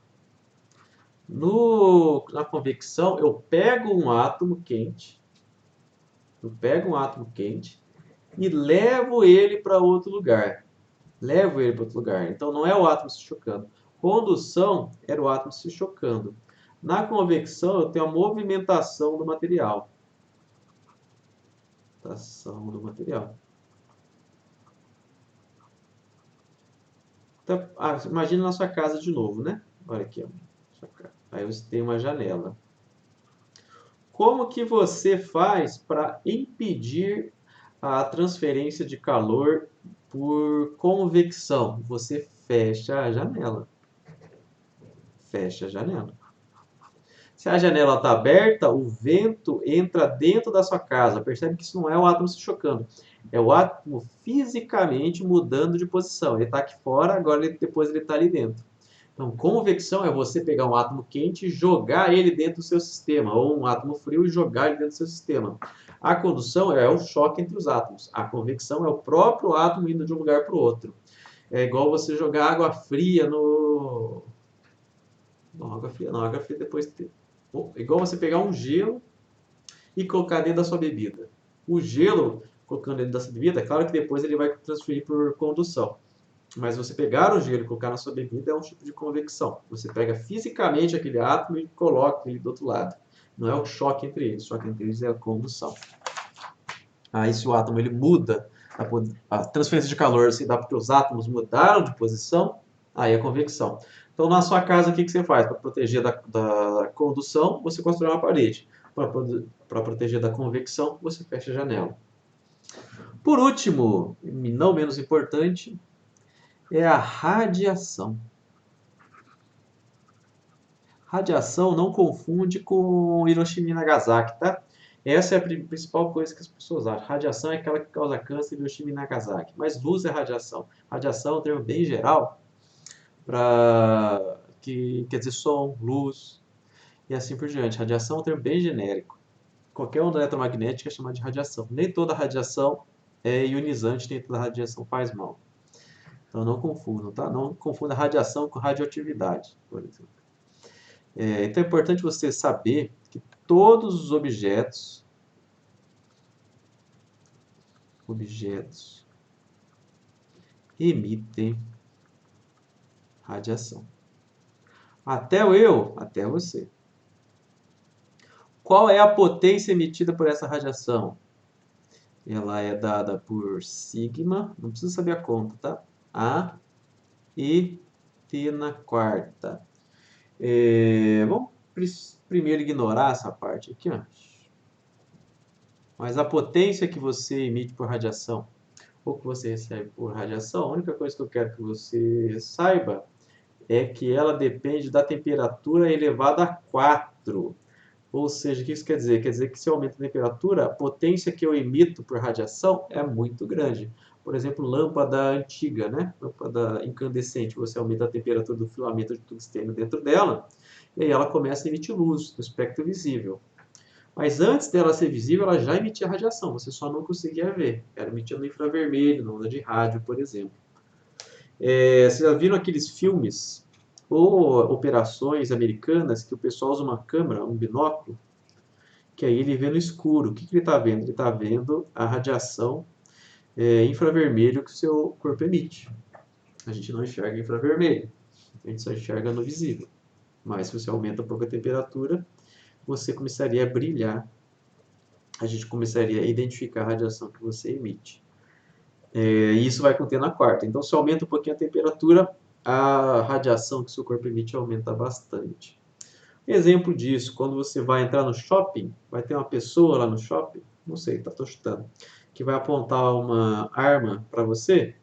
A: Na convecção, eu pego um átomo quente, e levo ele para outro lugar. Então não é o átomo se chocando. Condução era o átomo se chocando. Na convecção, eu tenho a movimentação do material. Então, imagina na sua casa de novo, né? Olha aqui, ó. Aí você tem uma janela. Como que você faz para impedir a transferência de calor por convecção? Você fecha a janela. Se a janela está aberta, o vento entra dentro da sua casa. Percebe que isso não é o átomo se chocando. É o átomo fisicamente mudando de posição. Ele está aqui fora, agora depois ele está ali dentro. Então, convecção é você pegar um átomo quente e jogar ele dentro do seu sistema, ou um átomo frio e jogar ele dentro do seu sistema. A condução é o choque entre os átomos. A convecção é o próprio átomo indo de um lugar para o outro. É igual você jogar água fria no... Não, água fria depois... Igual você pegar um gelo e colocar dentro da sua bebida. O gelo, colocando dentro da sua bebida, é claro que depois ele vai transferir por condução. Mas você pegar o gelo e colocar na sua bebida é um tipo de convecção. Você pega fisicamente aquele átomo e coloca ele do outro lado. Não é o choque entre eles. O choque entre eles é a condução. Aí se o átomo ele muda, a transferência de calor se dá porque os átomos mudaram de posição, aí é convecção. Então na sua casa o que você faz? Para proteger da condução, você constrói uma parede. Para proteger da convecção, você fecha a janela. Por último, e não menos importante, é a radiação. Radiação não confunde com Hiroshima e Nagasaki, tá? Essa é a principal coisa que as pessoas acham. Radiação é aquela que causa câncer em Hiroshima e Nagasaki. Mas luz é radiação. Radiação é um termo bem geral, que quer dizer som, luz e assim por diante. Radiação é um termo bem genérico. Qualquer onda eletromagnética é chamada de radiação. Nem toda radiação é ionizante, nem toda radiação faz mal. Então não confundam, tá? Não confunda radiação com radioatividade, por exemplo. Então é importante você saber que todos os objetos emitem radiação. Até eu, até você. Qual é a potência emitida por essa radiação? Ela é dada por sigma, não precisa saber a conta, tá? A e T na quarta. Vamos primeiro ignorar essa parte aqui, ó. Mas a potência que você emite por radiação, ou que você recebe por radiação, a única coisa que eu quero que você saiba é que ela depende da temperatura elevada a 4. Ou seja, o que isso quer dizer? Quer dizer que se eu aumento a temperatura, a potência que eu emito por radiação é muito grande. Por exemplo, lâmpada antiga, né? Lâmpada incandescente, você aumenta a temperatura do filamento de tungstênio dentro dela, e aí ela começa a emitir luz no espectro visível. Mas antes dela ser visível, ela já emitia radiação, você só não conseguia ver. Ela emitia no infravermelho, na onda de rádio, por exemplo. Vocês já viram aqueles filmes ou operações americanas que o pessoal usa uma câmera, um binóculo, que aí ele vê no escuro. O que ele está vendo? Ele está vendo a radiação infravermelho que o seu corpo emite. A gente não enxerga infravermelho, a gente só enxerga no visível. Mas se você aumenta um pouco a temperatura, você começaria a brilhar. A gente começaria a identificar a radiação que você emite. E isso vai conter na quarta. Então, se aumenta um pouquinho a temperatura, a radiação que o seu corpo emite aumenta bastante. Exemplo disso, quando você vai entrar no shopping, vai ter uma pessoa lá no shopping, não sei, tô chutando, que vai apontar uma arma para você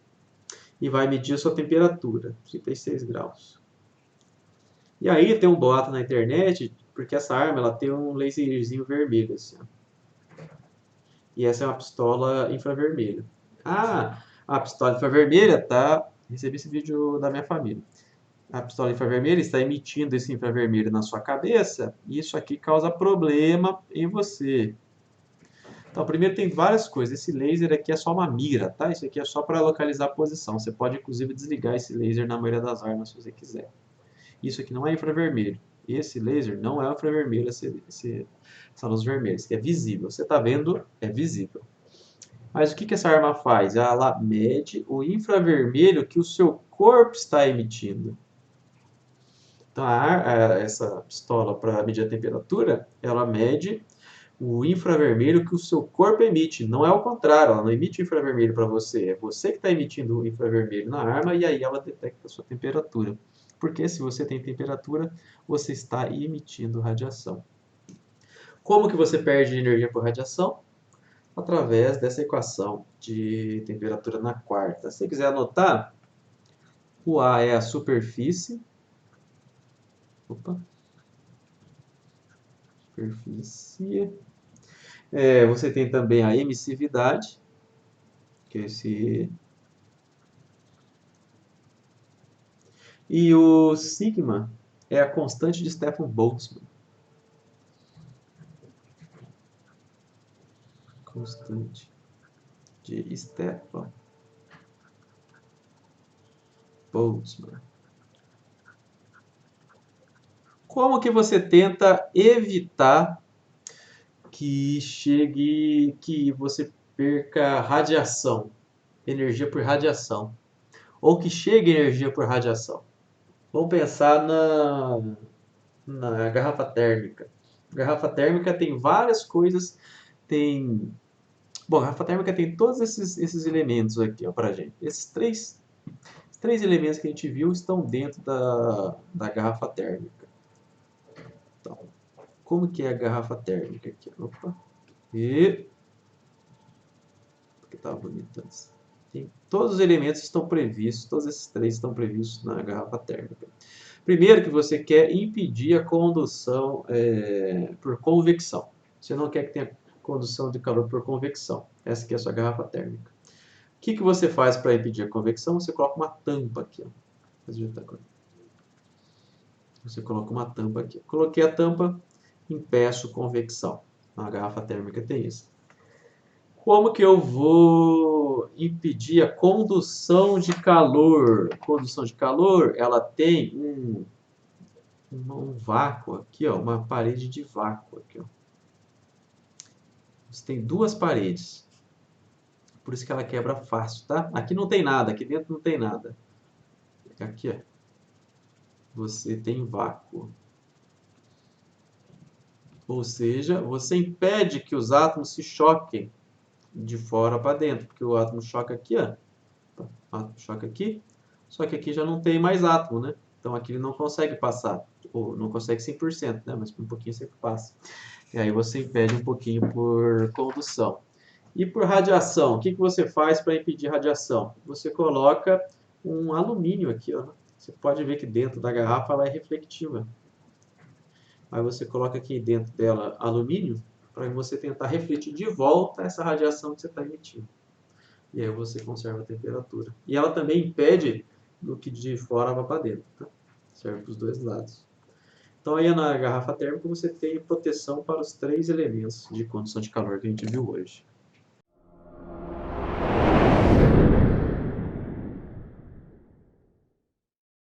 A: e vai medir a sua temperatura, 36 graus. E aí tem um boato na internet, porque essa arma ela tem um laserzinho vermelho, assim, ó. E essa é uma pistola infravermelha. Ah, a pistola infravermelha tá... Recebi esse vídeo da minha família. A pistola infravermelha está emitindo esse infravermelho na sua cabeça e isso aqui causa problema em você. Então, primeiro tem várias coisas. Esse laser aqui é só uma mira, tá? Isso aqui é só para localizar a posição. Você pode, inclusive, desligar esse laser na maioria das armas se você quiser. Isso aqui não é infravermelho. Esse laser não é infravermelho, essa luz vermelha. Isso aqui é visível. Você está vendo? É visível. Mas o que essa arma faz? Ela mede o infravermelho que o seu corpo está emitindo. Então, essa pistola, para medir a temperatura, ela mede o infravermelho que o seu corpo emite. Não é o contrário, ela não emite infravermelho para você. É você que está emitindo o infravermelho na arma e aí ela detecta a sua temperatura. Porque se você tem temperatura, você está emitindo radiação. Como que você perde energia por radiação? Através dessa equação de temperatura na quarta. Se você quiser anotar, o A é a superfície. Opa. Superfície. Você tem também a emissividade, que é esse E. E o sigma é a constante de Stefan Boltzmann. Constante de Stefan Boltzmann. Como que você tenta evitar que você perca radiação, energia por radiação, ou que chegue energia por radiação? Vamos pensar na garrafa térmica. A garrafa térmica tem várias coisas, Bom, a garrafa térmica tem todos esses elementos aqui, ó, pra gente. Esses três elementos que a gente viu estão dentro da garrafa térmica. Então, como que é a garrafa térmica aqui? Opa. Porque tá bonito antes. Todos os elementos estão previstos, todos esses três estão previstos na garrafa térmica. Primeiro que você quer impedir a condução por convecção. Você não quer que tenha condução de calor por convecção. Essa aqui é a sua garrafa térmica. O que você faz para impedir a convecção? Você coloca uma tampa aqui. Ó. Você coloca uma tampa aqui. Coloquei a tampa, impeço convecção. A garrafa térmica tem isso. Como que eu vou impedir a condução de calor? Condução de calor, ela tem um vácuo aqui, ó, uma parede de vácuo aqui, ó. Você tem duas paredes. Por isso que ela quebra fácil, tá? Aqui não tem nada, aqui dentro não tem nada. Aqui, ó. Você tem vácuo. Ou seja, você impede que os átomos se choquem de fora para dentro, porque o átomo choca aqui, ó. O átomo choca aqui, só que aqui já não tem mais átomo, né? Então aqui ele não consegue passar, ou não consegue 100%, né? Mas um pouquinho sempre passa. E aí você impede um pouquinho por condução. E por radiação, o que você faz para impedir radiação? Você coloca um alumínio aqui, ó. Você pode ver que dentro da garrafa ela é reflexiva. Aí você coloca aqui dentro dela alumínio para você tentar refletir de volta essa radiação que você está emitindo. E aí você conserva a temperatura. E ela também impede do que de fora vá para dentro. Tá? Serve para os dois lados. Então aí na garrafa térmica você tem proteção para os três elementos de condução de calor que a gente viu hoje.